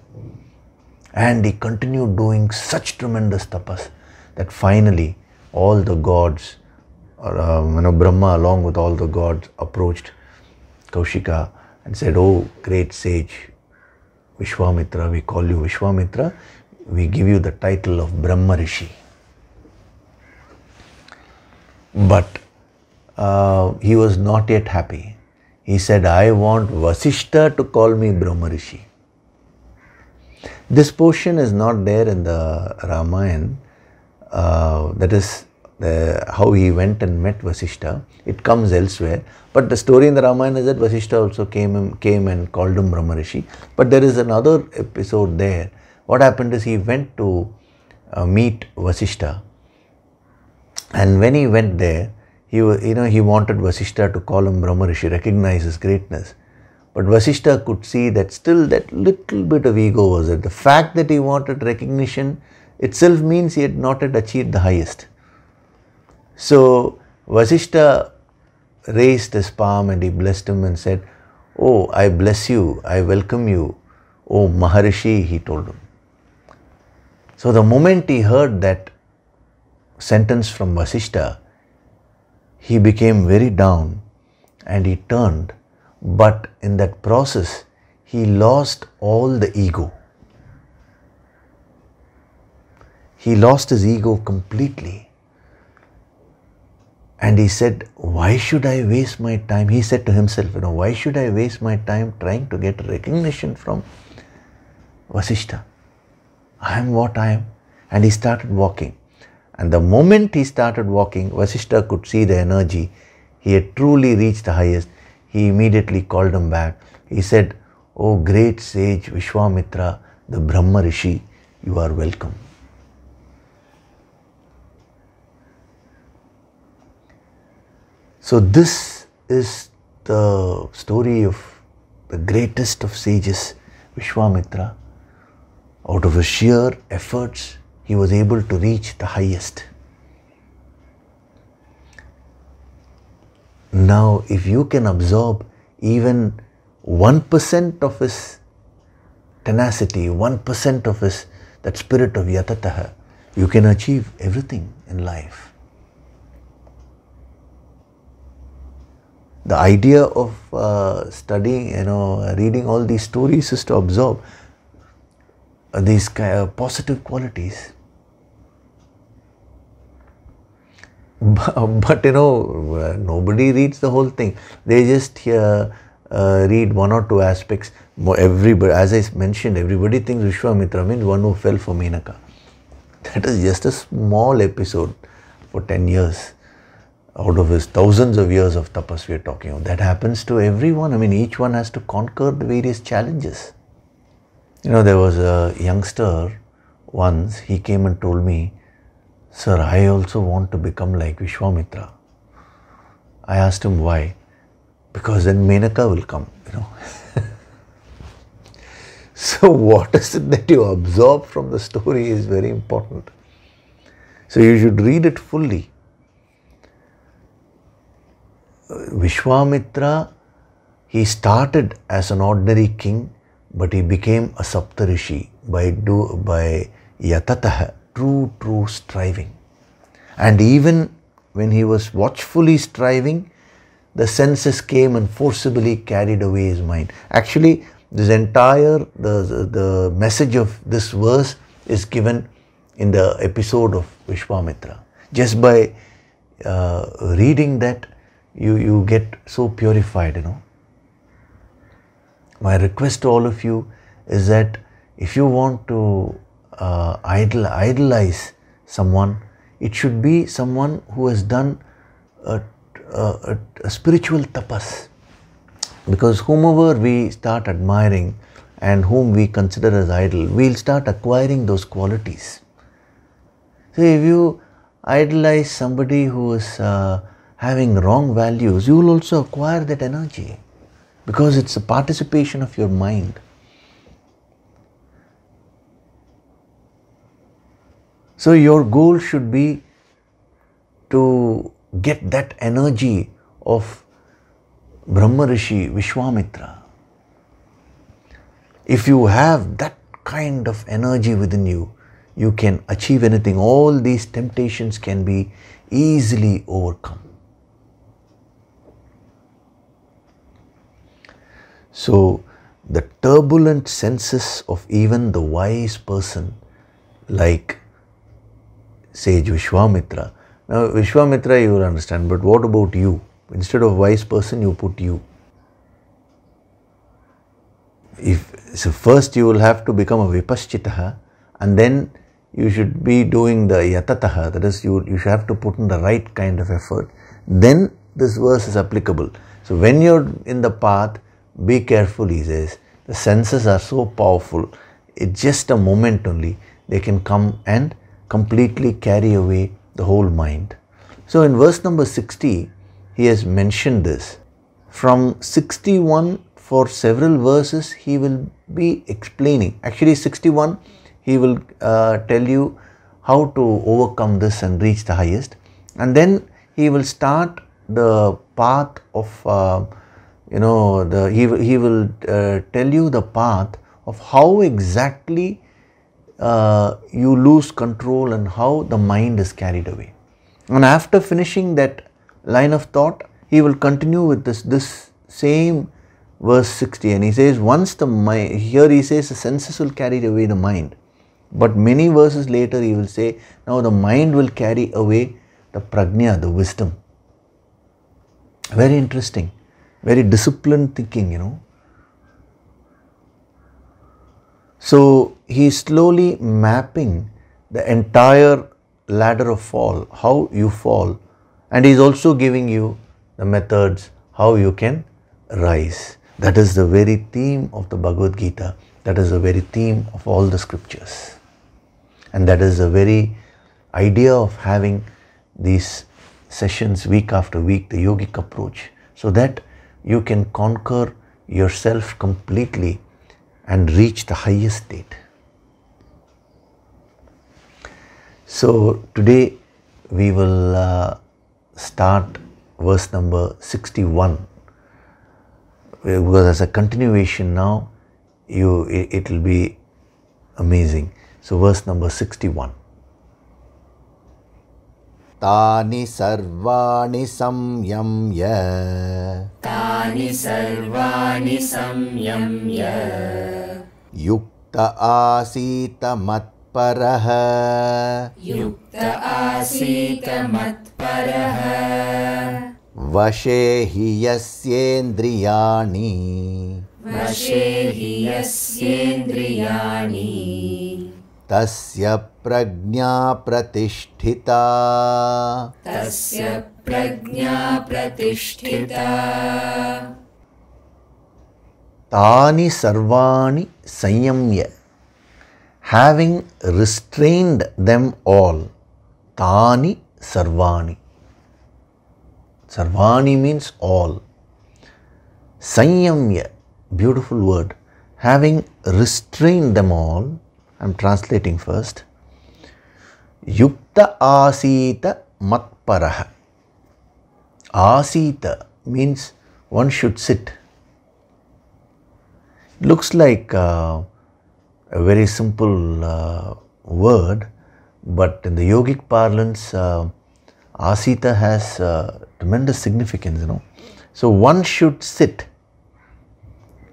A: And he continued doing such tremendous tapas that finally all the gods, Brahma along with all the gods approached Kaushika and said, oh great sage Vishwamitra, we call you Vishwamitra, we give you the title of Brahma Rishi. But he was not yet happy. He said, I want Vasishta to call me Brahma Rishi. This portion is not there in the Ramayana. That is how he went and met Vasishta. It comes elsewhere. But the story in the Ramayana is that Vasishta also came and called him Brahma Rishi. But there is another episode there. What happened is he went to meet Vasishta. And when he went there, he wanted Vasishta to call him Brahma Rishi, recognize his greatness. But Vasishta could see that still that little bit of ego was there. The fact that he wanted recognition itself means he had not yet achieved the highest. So Vasishta raised his palm and he blessed him and said, oh, I bless you, I welcome you, oh Maharishi, he told him. So the moment he heard that sentence from Vasishtha, he became very down and he turned. But in that process, he lost all the ego. He lost his ego completely. And he said, why should I waste my time? He said to himself, why should I waste my time trying to get recognition from Vasishtha? I am what I am. And he started walking. And the moment he started walking, Vasishtha could see the energy. He had truly reached the highest. He immediately called him back. He said, "O great sage Vishwamitra, the Brahma Rishi, you are welcome." So this is the story of the greatest of sages, Vishwamitra. Out of his sheer efforts, he was able to reach the highest. Now, if you can absorb even 1% of his tenacity, 1% of his, that spirit of yatataha, you can achieve everything in life. The idea of studying, reading all these stories is to absorb these positive qualities. But nobody reads the whole thing. They just read one or two aspects. Everybody, as I mentioned, everybody thinks Vishwamitra means one who fell for Menaka. That is just a small episode for 10 years. Out of his thousands of years of tapas we are talking about. That happens to everyone. I mean, each one has to conquer the various challenges. There was a youngster once, he came and told me, "Sir, I also want to become like Vishwamitra." I asked him why. Because then Menaka will come, So what is it that you absorb from the story is very important. So you should read it fully. Vishwamitra, he started as an ordinary king, but he became a Saptarishi by yatataha, true striving. And even when he was watchfully striving, the senses came and forcibly carried away his mind. Actually, this entire, the message of this verse is given in the episode of Vishwamitra. Just by reading that, you get so purified, My request to all of you is that if you want to idolize someone, it should be someone who has done a spiritual tapas. Because whomever we start admiring and whom we consider as idol, we'll start acquiring those qualities. So if you idolize somebody who is having wrong values, you will also acquire that energy. Because it's a participation of your mind. So your goal should be to get that energy of Brahma Rishi, Vishwamitra. If you have that kind of energy within you, you can achieve anything. All these temptations can be easily overcome. So the turbulent senses of even the wise person like sage Vishwamitra. Now Vishwamitra you will understand, but what about you? Instead of wise person you put you. So first you will have to become a vipaschitaha, and then you should be doing the yatataha, that is you should have to put in the right kind of effort. Then this verse is applicable. So when you're in the path, be careful, he says. The senses are so powerful. It's just a moment only. They can come and completely carry away the whole mind. So in verse number 60, he has mentioned this. From 61, for several verses, he will be explaining. Actually 61, he will tell you how to overcome this and reach the highest. And then he will start the path of he will tell you the path of how exactly you lose control and how the mind is carried away. And after finishing that line of thought, he will continue with this same verse 60, and he says, once the mind, here he says the senses will carry away the mind, but many verses later he will say, now the mind will carry away the prajna, the wisdom. Very interesting, very disciplined thinking, you know. So he is slowly mapping the entire ladder of fall, how you fall, and he is also giving you the methods how you can rise. That is the very theme of the Bhagavad Gita. That is the very theme of all the scriptures. And that is the very idea of having these sessions week after week, the yogic approach, so that you can conquer yourself completely and reach the highest state. So today we will start verse number 61, because as a continuation now, it will be amazing. So verse number 61. Tani sarvani samyamya.
B: Tani sarvani samyamya.
A: Yukta asita matparaha.
B: Yukta asita matparaha.
A: Vashe hi yasyendriyani.
B: Vashe hi yasyendriyani.
A: Tasya prajna pratisthita.
B: Tasya prajna pratisthita.
A: Tani sarvani sanyamya. Having restrained them all. Tani sarvani. Sarvani means all. Sanyamya, beautiful word. Having restrained them all, I am translating first. Yukta asita matparaha. Asita means one should sit. Looks like a very simple word, but in the yogic parlance, asita has tremendous significance, you know. So one should sit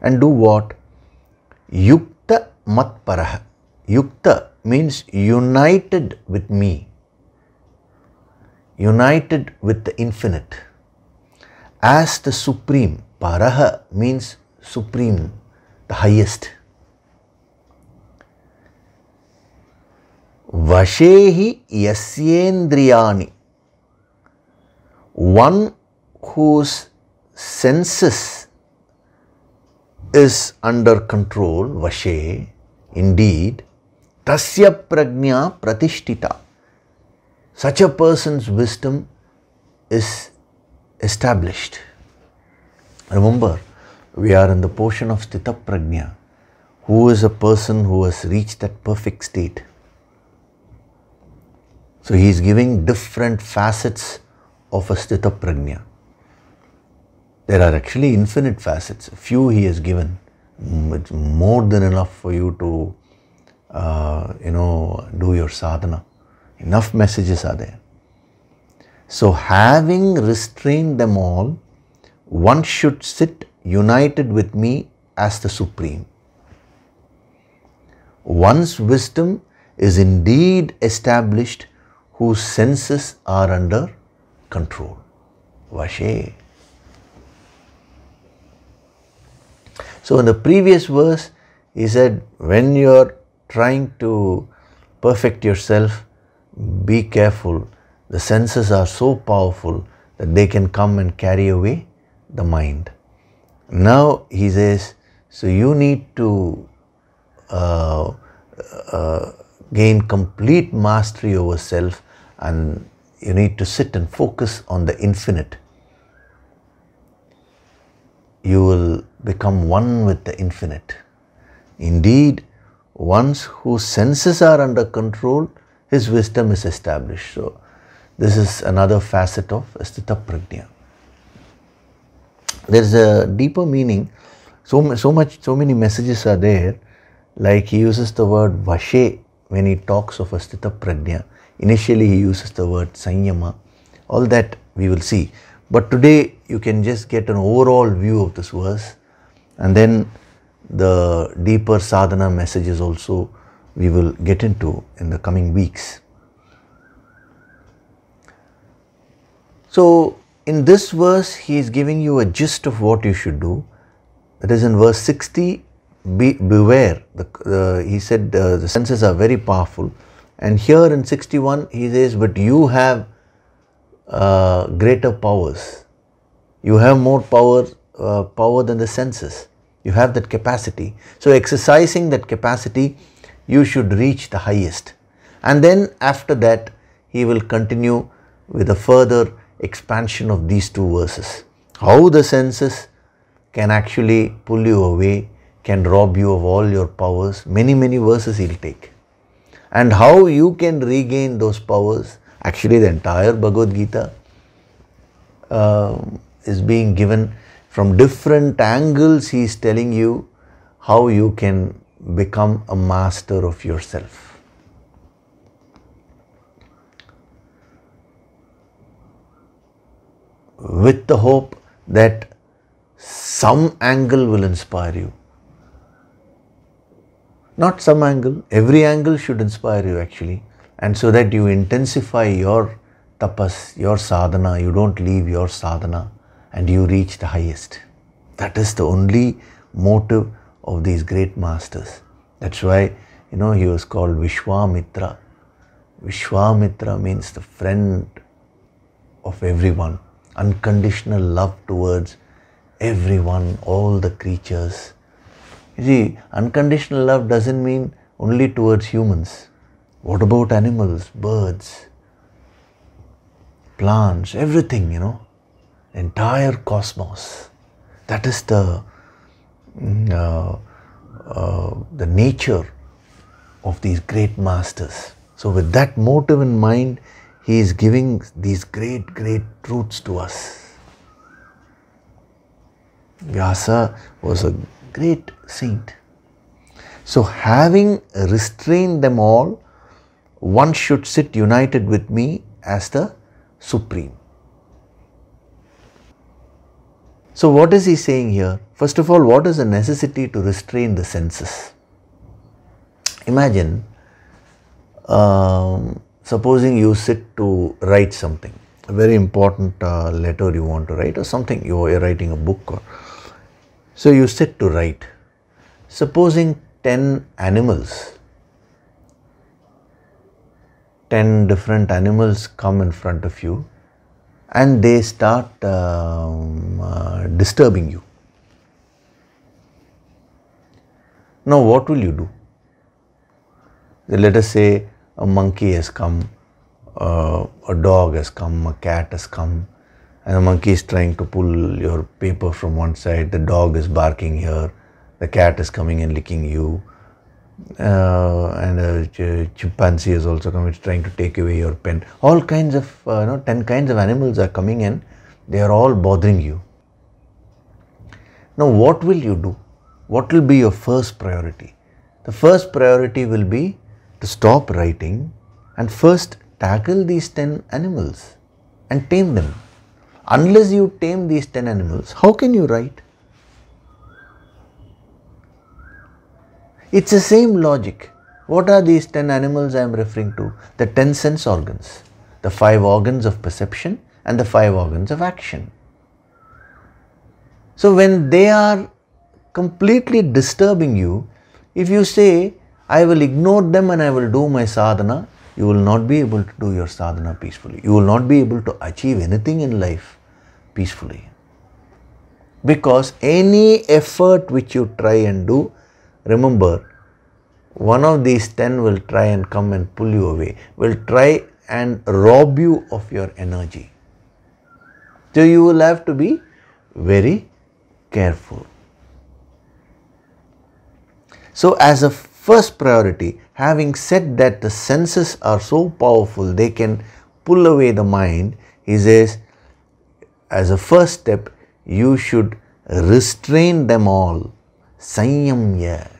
A: and do what? Yukta matparaha. Yukta means united with me, united with the infinite, as the supreme. Paraha means supreme, the highest. Vashehi yasyendriyani. One whose senses is under control, vashe, indeed, tasya prajna pratishtita. Such a person's wisdom is established. Remember, we are in the portion of sthita prajna. Who is a person who has reached that perfect state? So he is giving different facets of a sthita prajna. There are actually infinite facets. Few he has given. It's more than enough for you to, do your sadhana. Enough messages are there. So having restrained them all, one should sit united with me as the supreme. One's wisdom is indeed established whose senses are under control. Vashe. So in the previous verse, he said, when you are trying to perfect yourself, be careful. The senses are so powerful that they can come and carry away the mind. Now he says, so you need to gain complete mastery over self, and you need to sit and focus on the infinite. You will become one with the infinite. Indeed, once whose senses are under control, his wisdom is established. So this is another facet of sthita prajna. There is a deeper meaning. So many messages are there. Like he uses the word vashe, when he talks of a Sthita Prajna, initially he uses the word Sanyama. All that we will see. But today you can just get an overall view of this verse, and then the deeper sadhana messages also we will get into in the coming weeks. So in this verse he is giving you a gist of what you should do. That is in verse 60, beware. He said the senses are very powerful, and here in 61 he says, but you have greater powers. You have more power than the senses. You have that capacity. So exercising that capacity, you should reach the highest. And then after that, he will continue with a further expansion of these two verses. How the senses can actually pull you away, can rob you of all your powers. Many verses he'll take. And how you can regain those powers. Actually, the entire Bhagavad Gita is being given from different angles. He is telling you how you can become a master of yourself. With the hope that some angle will inspire you. Not some angle, every angle should inspire you actually. And so that you intensify your tapas, your sadhana, you don't leave your sadhana and you reach the highest. That is the only motive of these great masters. That's why, he was called Vishwamitra. Vishwamitra means the friend of everyone. Unconditional love towards everyone, all the creatures. You see, unconditional love doesn't mean only towards humans. What about animals, birds, plants, everything, entire cosmos. That is the nature of these great masters. So with that motive in mind, he is giving these great truths to us. Vyasa was a great saint. So having restrained them all, one should sit united with me as the Supreme. So what is he saying here? First of all, what is the necessity to restrain the senses? Imagine, supposing you sit to write something, a very important letter you want to write or something, you are writing a book. So you sit to write. Supposing 10 animals, 10 different animals come in front of you and they start disturbing you. Now what will you do? Let us say a monkey has come, a dog has come, a cat has come, and the monkey is trying to pull your paper from one side, the dog is barking here, the cat is coming and licking you, and a chimpanzee has also come, it's trying to take away your pen. All kinds of, 10 kinds of animals are coming in, they are all bothering you. Now what will you do? What will be your first priority? The first priority will be to stop writing and first tackle these 10 animals and tame them. Unless you tame these 10 animals, how can you write? It's the same logic. What are these 10 animals I am referring to? The 10 sense organs, the 5 organs of perception and the 5 organs of action. So when they are completely disturbing you, if you say, I will ignore them and I will do my sadhana, you will not be able to do your sadhana peacefully. You will not be able to achieve anything in life peacefully. Because any effort which you try and do, remember, one of these 10 will try and come and pull you away, will try and rob you of your energy. So you will have to be very careful. So as a first priority, having said that the senses are so powerful, they can pull away the mind, he says, as a first step, you should restrain them all. Sanyamya.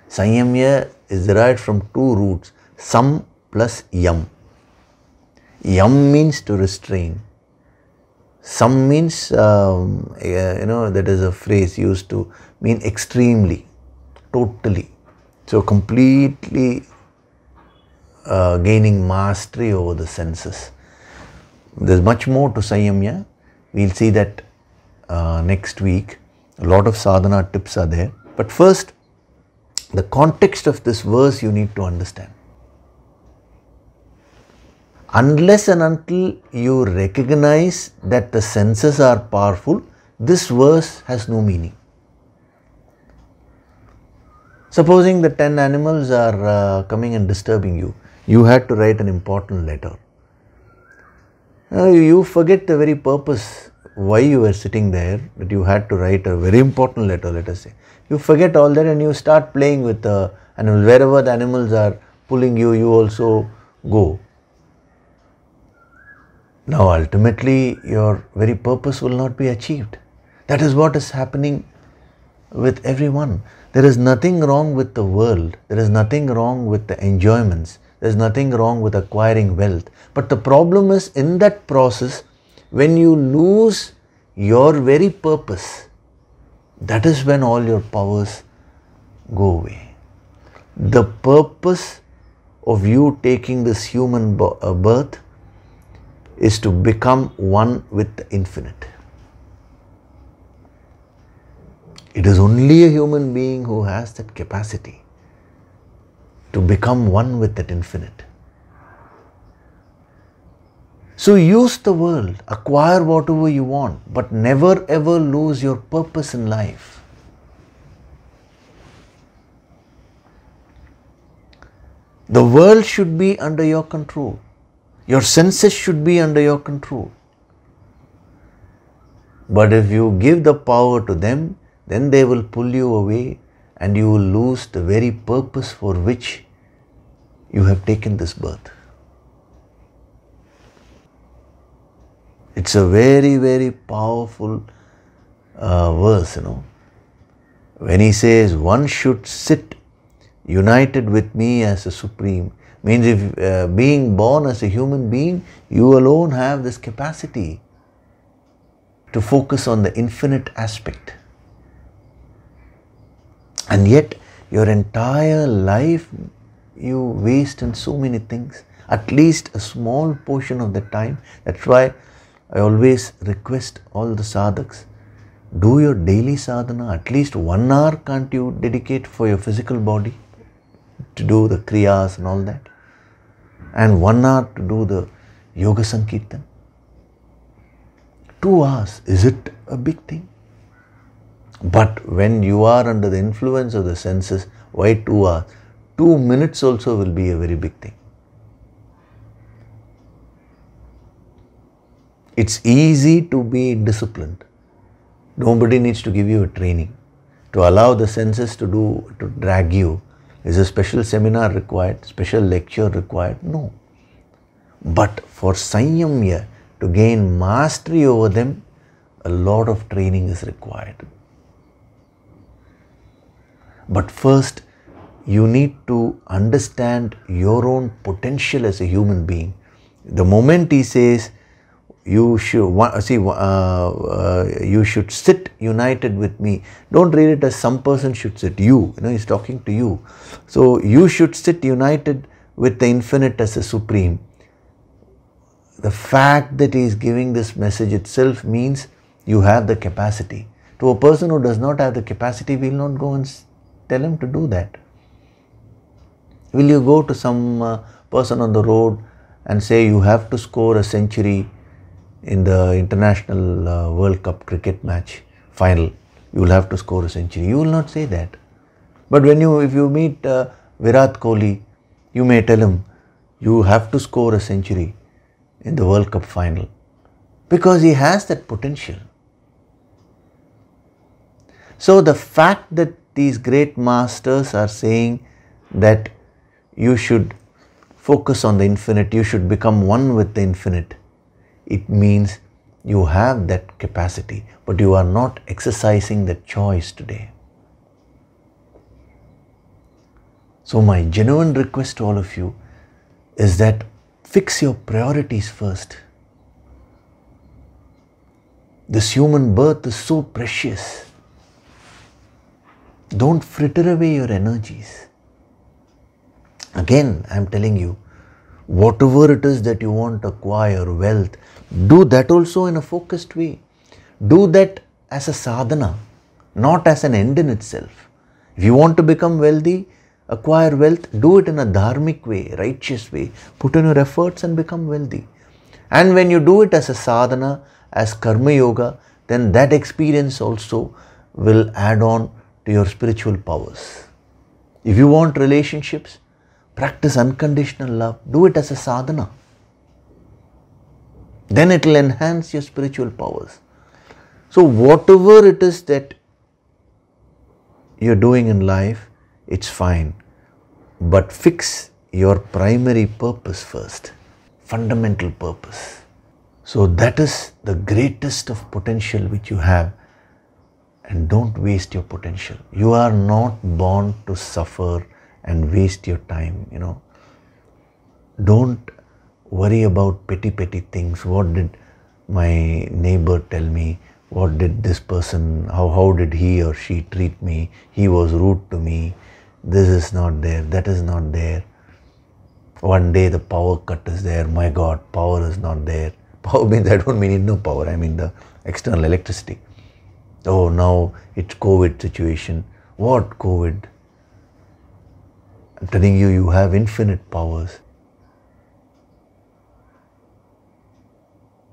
A: Sanyamya is derived from two roots, sam plus yam. Yam means to restrain. Sam means, that is a phrase used to mean extremely, totally. So completely gaining mastery over the senses. There's much more to Sanyamya. We'll see that next week. A lot of sadhana tips are there. But first, the context of this verse you need to understand. Unless and until you recognize that the senses are powerful, this verse has no meaning. Supposing the 10 animals are coming and disturbing you, you had to write an important letter. You forget the very purpose why you were sitting there, that you had to write a very important letter, let us say. You forget all that and you start playing with the animals. Wherever the animals are pulling you, you also go. Now ultimately your very purpose will not be achieved. That is what is happening with everyone. There is nothing wrong with the world. There is nothing wrong with the enjoyments. There is nothing wrong with acquiring wealth. But the problem is, in that process, when you lose your very purpose, that is when all your powers go away. The purpose of you taking this human birth is to become one with the infinite. It is only a human being who has that capacity to become one with that infinite. So use the world, acquire whatever you want, but never ever lose your purpose in life. The world should be under your control. Your senses should be under your control. But if you give the power to them, then they will pull you away and you will lose the very purpose for which you have taken this birth. It's a very, very powerful verse, When he says, one should sit united with me as a supreme, means if being born as a human being, you alone have this capacity to focus on the infinite aspect. And yet, your entire life you waste in so many things, at least a small portion of the time. That's why I always request all the sadhaks, do your daily sadhana, at least 1 hour can't you dedicate for your physical body to do the kriyas and all that, and 1 hour to do the yoga sankirtan. 2 hours, is it a big thing? But when you are under the influence of the senses, why 2 hours? 2 minutes also will be a very big thing. It's easy to be disciplined. Nobody needs to give you a training. To allow the senses to drag you, is a special seminar required, special lecture required? No. But for Sanyamya, to gain mastery over them, a lot of training is required. But first, you need to understand your own potential as a human being. The moment he says, you should sit united with me. Don't read it as some person should sit. He's talking to you. So you should sit united with the infinite as a supreme. The fact that he is giving this message itself means you have the capacity. To a person who does not have the capacity, we will not go and tell him to do that. Will you go to some person on the road and say you have to score a century in the international World Cup cricket match final? You will have to score a century. You will not say that. But if you meet Virat Kohli, you may tell him you have to score a century in the World Cup final, because he has that potential. So the fact that these great masters are saying that you should focus on the infinite, you should become one with the infinite, it means you have that capacity, but you are not exercising that choice today. So my genuine request to all of you is that fix your priorities first. This human birth is so precious. Don't fritter away your energies. Again, I am telling you, whatever it is that you want to acquire, wealth, do that also in a focused way. Do that as a sadhana, not as an end in itself. If you want to become wealthy, acquire wealth, do it in a dharmic way, righteous way. Put in your efforts and become wealthy. And when you do it as a sadhana, as karma yoga, then that experience also will add on to your spiritual powers. If you want relationships, practice unconditional love. Do it as a sadhana. Then it will enhance your spiritual powers. So whatever it is that you're doing in life, it's fine. But fix your primary purpose first. Fundamental purpose. So that is the greatest of potential which you have. And don't waste your potential. You are not born to suffer and waste your time, Don't worry about petty things. What did my neighbor tell me? What did this person, how did he or she treat me? He was rude to me. This is not there, that is not there. One day the power cut is there. My God, power is not there. Power means I don't mean no power, I mean the external electricity. Oh, now it's COVID situation. What COVID? I'm telling you, you have infinite powers.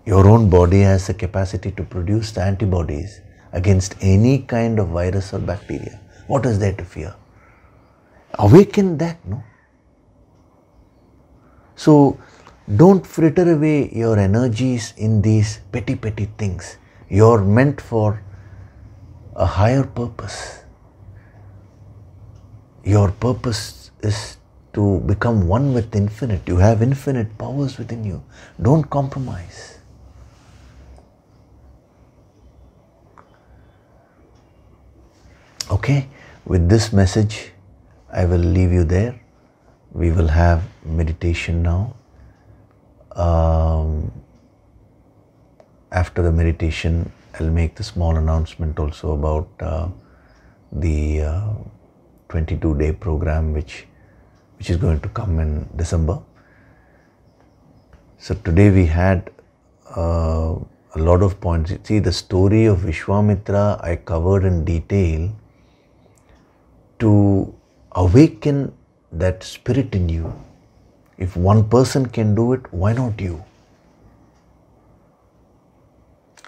A: Your own body has the capacity to produce the antibodies against any kind of virus or bacteria. What is there to fear? Awaken that, no? So, don't fritter away your energies in these petty things. You're meant for a higher purpose. Your purpose is to become one with infinite. You have infinite powers within you. Don't compromise. Okay, with this message, I will leave you there. We will have meditation now. After the meditation, I'll make the small announcement also about the 22-day program which is going to come in December. So today we had a lot of points. See, the story of Vishwamitra I covered in detail to awaken that spirit in you. If one person can do it, why not you?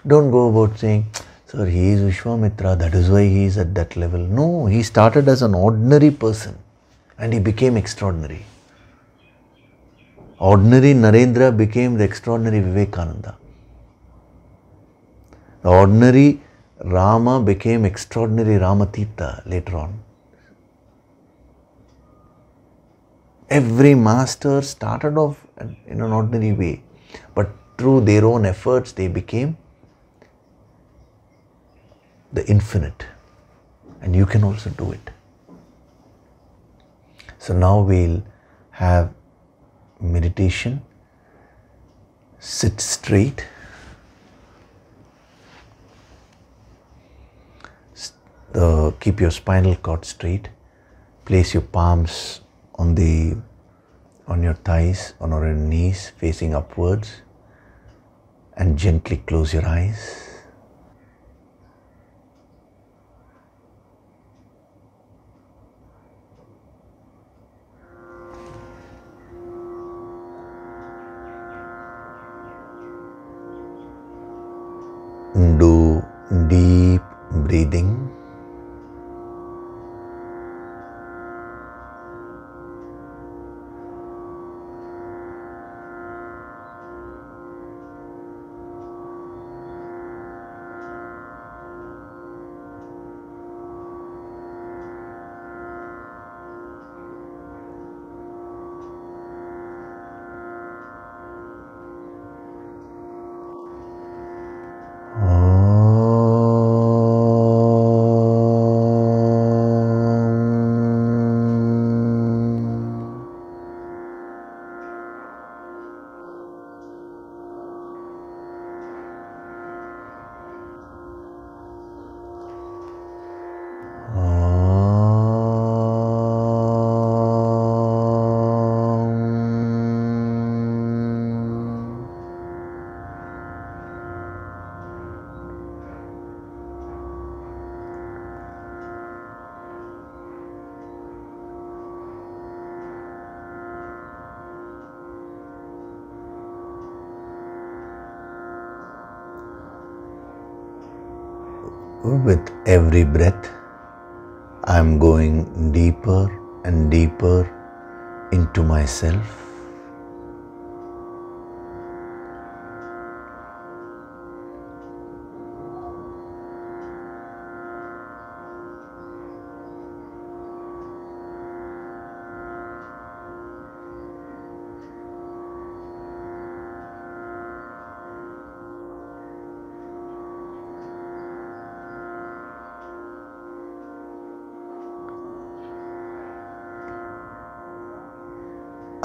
A: Don't go about saying, sir, he is Vishwamitra, that is why he is at that level. No, he started as an ordinary person and he became extraordinary. Ordinary Narendra became the extraordinary Vivekananda. The ordinary Rama became extraordinary Ramatita later on. Every master started off in an ordinary way, but through their own efforts they became the infinite, and you can also do it. So now we'll have meditation. Sit straight. Keep your spinal cord straight. Place your palms on your thighs, on your knees, facing upwards, and gently close your eyes. Do deep breathing. With every breath, I am going deeper and deeper into myself.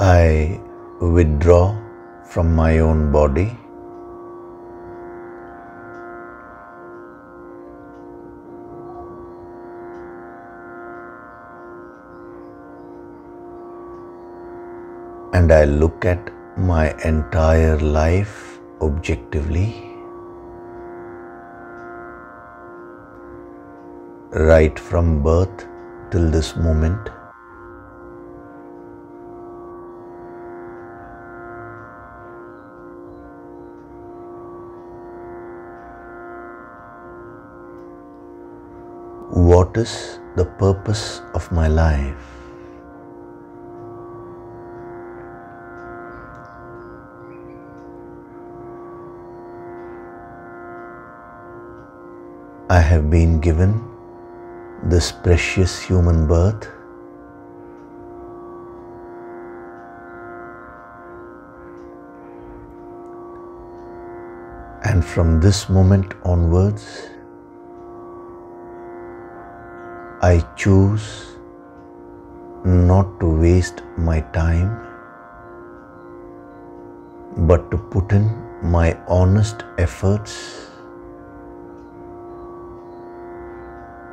A: I withdraw from my own body. And I look at my entire life objectively, right from birth till this moment. What is the purpose of my life? I have been given this precious human birth and from this moment onwards, I choose not to waste my time, but to put in my honest efforts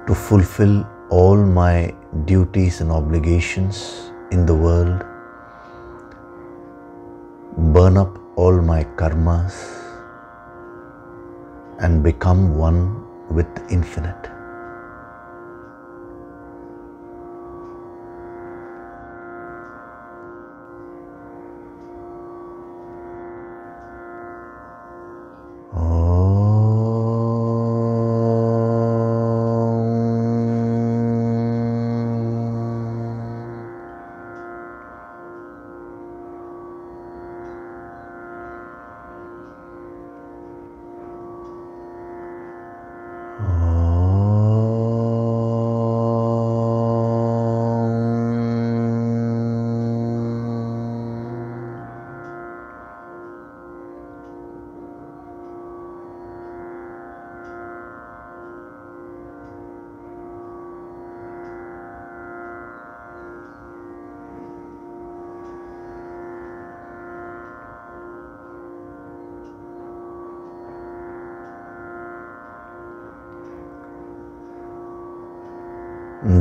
A: to fulfill all my duties and obligations in the world, burn up all my karmas, and become one with the infinite.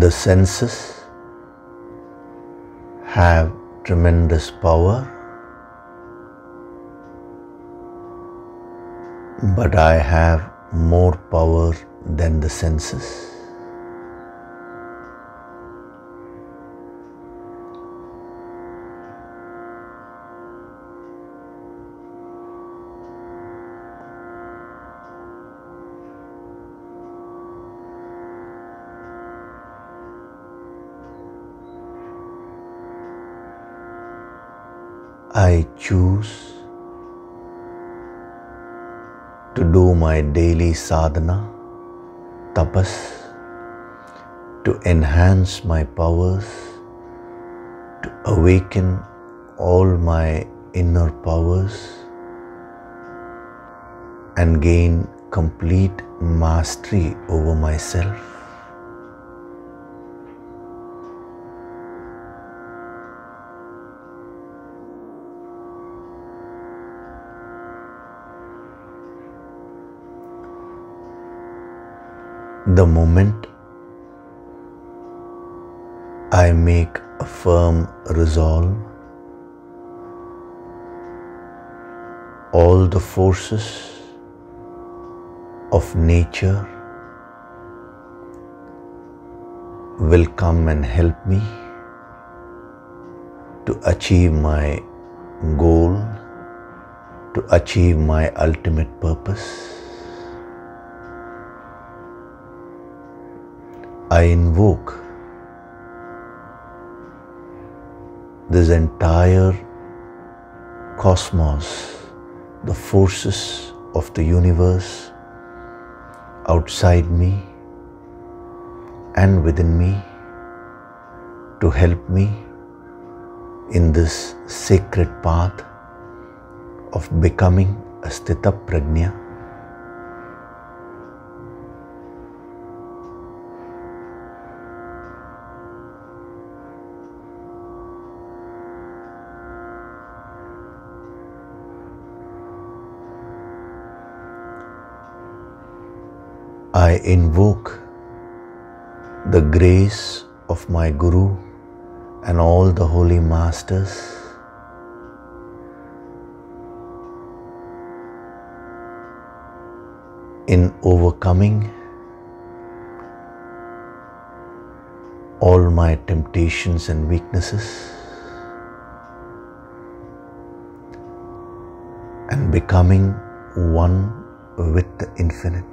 A: The senses have tremendous power, but I have more power than the senses. I choose to do my daily sadhana, tapas, to enhance my powers, to awaken all my inner powers and gain complete mastery over myself. The moment I make a firm resolve, all the forces of nature will come and help me to achieve my goal, to achieve my ultimate purpose. I invoke this entire cosmos, the forces of the universe outside me and within me to help me in this sacred path of becoming a Sthita Prajna. I invoke the grace of my Guru and all the holy masters in overcoming all my temptations and weaknesses and becoming one with the infinite.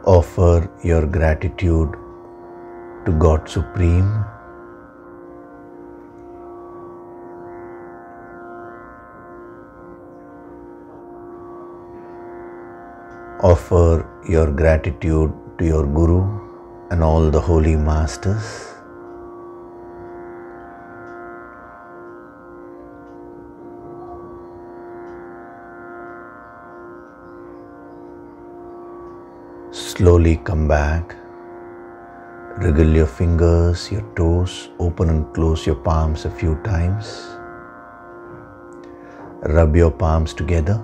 A: Offer your gratitude to God Supreme. Offer your gratitude to your Guru and all the holy masters. Slowly come back, wriggle your fingers, your toes, open and close your palms a few times. Rub your palms together.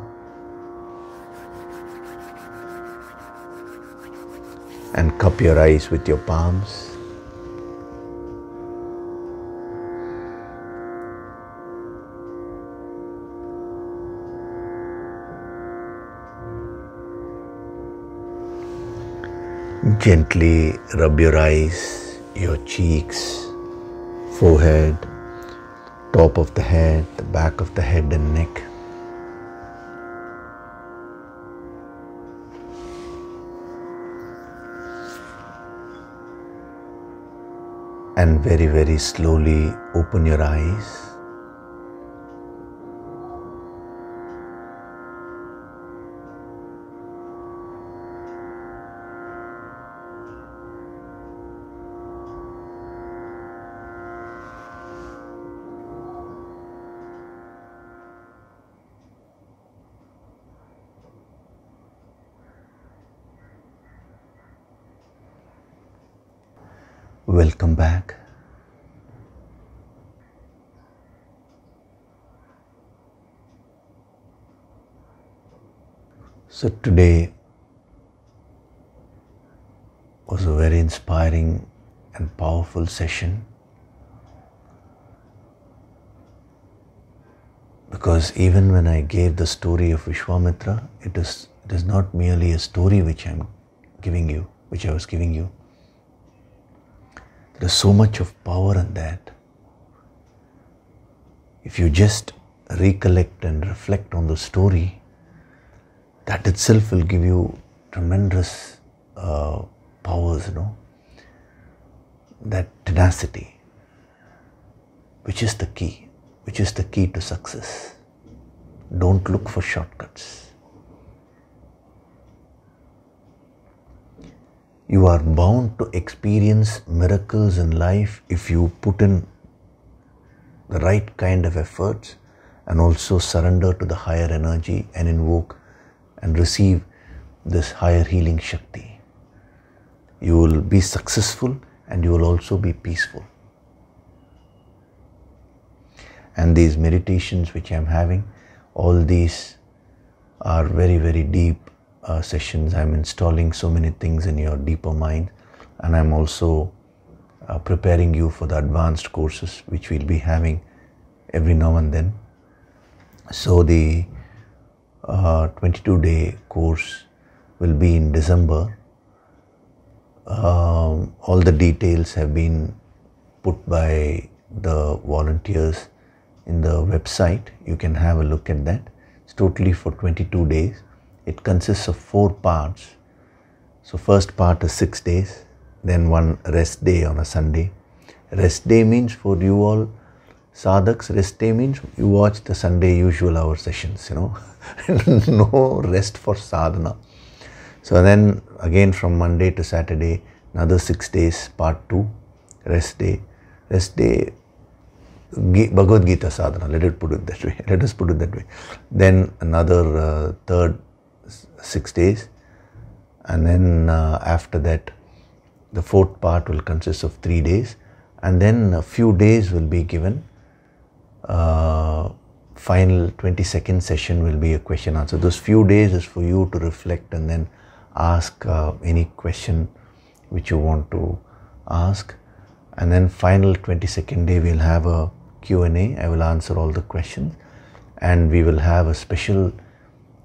A: And cup your eyes with your palms. Gently rub your eyes, your cheeks, forehead, top of the head, the back of the head and neck. And very, very slowly open your eyes. Welcome back. So today was a very inspiring and powerful session, because even when I gave the story of Vishwamitra, it is not merely a story which I was giving you. There is so much of power in that. If you just recollect and reflect on the story, that itself will give you tremendous powers, that tenacity, which is the key to success. Don't look for shortcuts. You are bound to experience miracles in life if you put in the right kind of efforts and also surrender to the higher energy and invoke and receive this higher healing Shakti. You will be successful and you will also be peaceful. And these meditations which I am having, all these are very, very deep sessions. I am installing so many things in your deeper mind, and I am also preparing you for the advanced courses which we'll be having every now and then. So the 22-day course will be in December. All the details have been put by the volunteers in the website. You can have a look at that. It's totally for 22 days. It consists of 4 parts. So first part is 6 days, then one rest day on a Sunday. Rest day means for you all sadhaks, rest day means you watch the Sunday usual hour sessions, no rest for sadhana. So then again from Monday to Saturday, another 6 days, part 2, rest day. Rest day, Bhagavad Gita sadhana, let us put it that way. Then another third 6 days, and then after that the fourth part will consist of 3 days, and then a few days will be given. Final 22nd session will be a question answer. Those few days is for you to reflect and then ask any question which you want to ask, and then final 22nd day we'll have a Q&A. I will answer all the questions, and we will have a special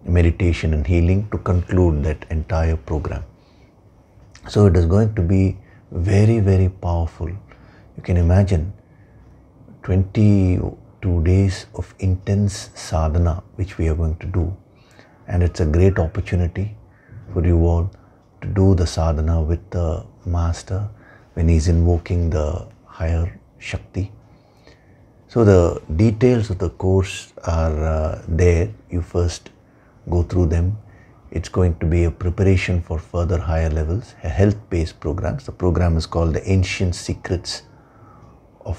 A: meditation and healing to conclude that entire program. So it is going to be very, very powerful. You can imagine 22 days of intense sadhana which we are going to do, and it's a great opportunity for you all to do the sadhana with the master when he's invoking the higher Shakti. So the details of the course are there. You first go through them. It's going to be a preparation for further higher levels, a health-based program. The program is called the Ancient Secrets of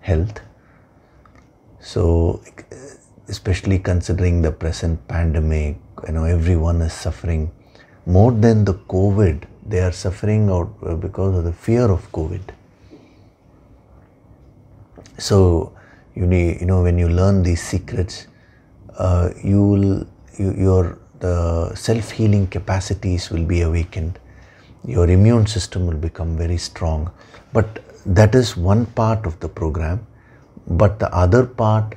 A: Health. So especially considering the present pandemic, everyone is suffering more than the COVID. They are suffering out because of the fear of COVID. So you need, when you learn these secrets, your self-healing capacities will be awakened. Your immune system will become very strong. But that is one part of the program. But the other part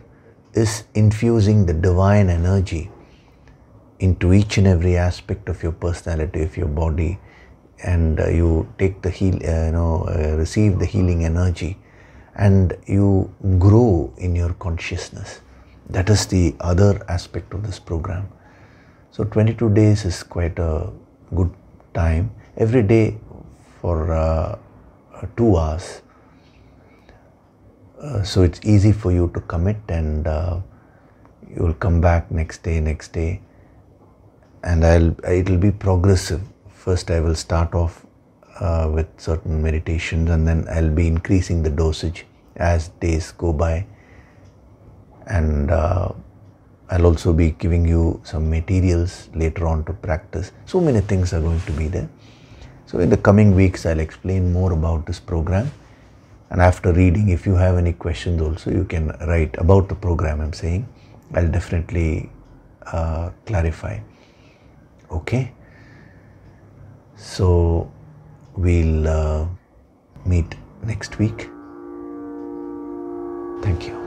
A: is infusing the divine energy into each and every aspect of your personality, of your body, and you take the receive the healing energy, and you grow in your consciousness. That is the other aspect of this program. So 22 days is quite a good time. Every day for 2 hours. So it's easy for you to commit, and you will come back next day, and it will be progressive. First I will start off with certain meditations, and then I'll be increasing the dosage as days go by, and I'll also be giving you some materials later on to practice. So many things are going to be there. So in the coming weeks I'll explain more about this program, and after reading, if you have any questions also, you can write about the program I'm saying. I'll definitely clarify. Okay? So we'll meet next week. Thank you.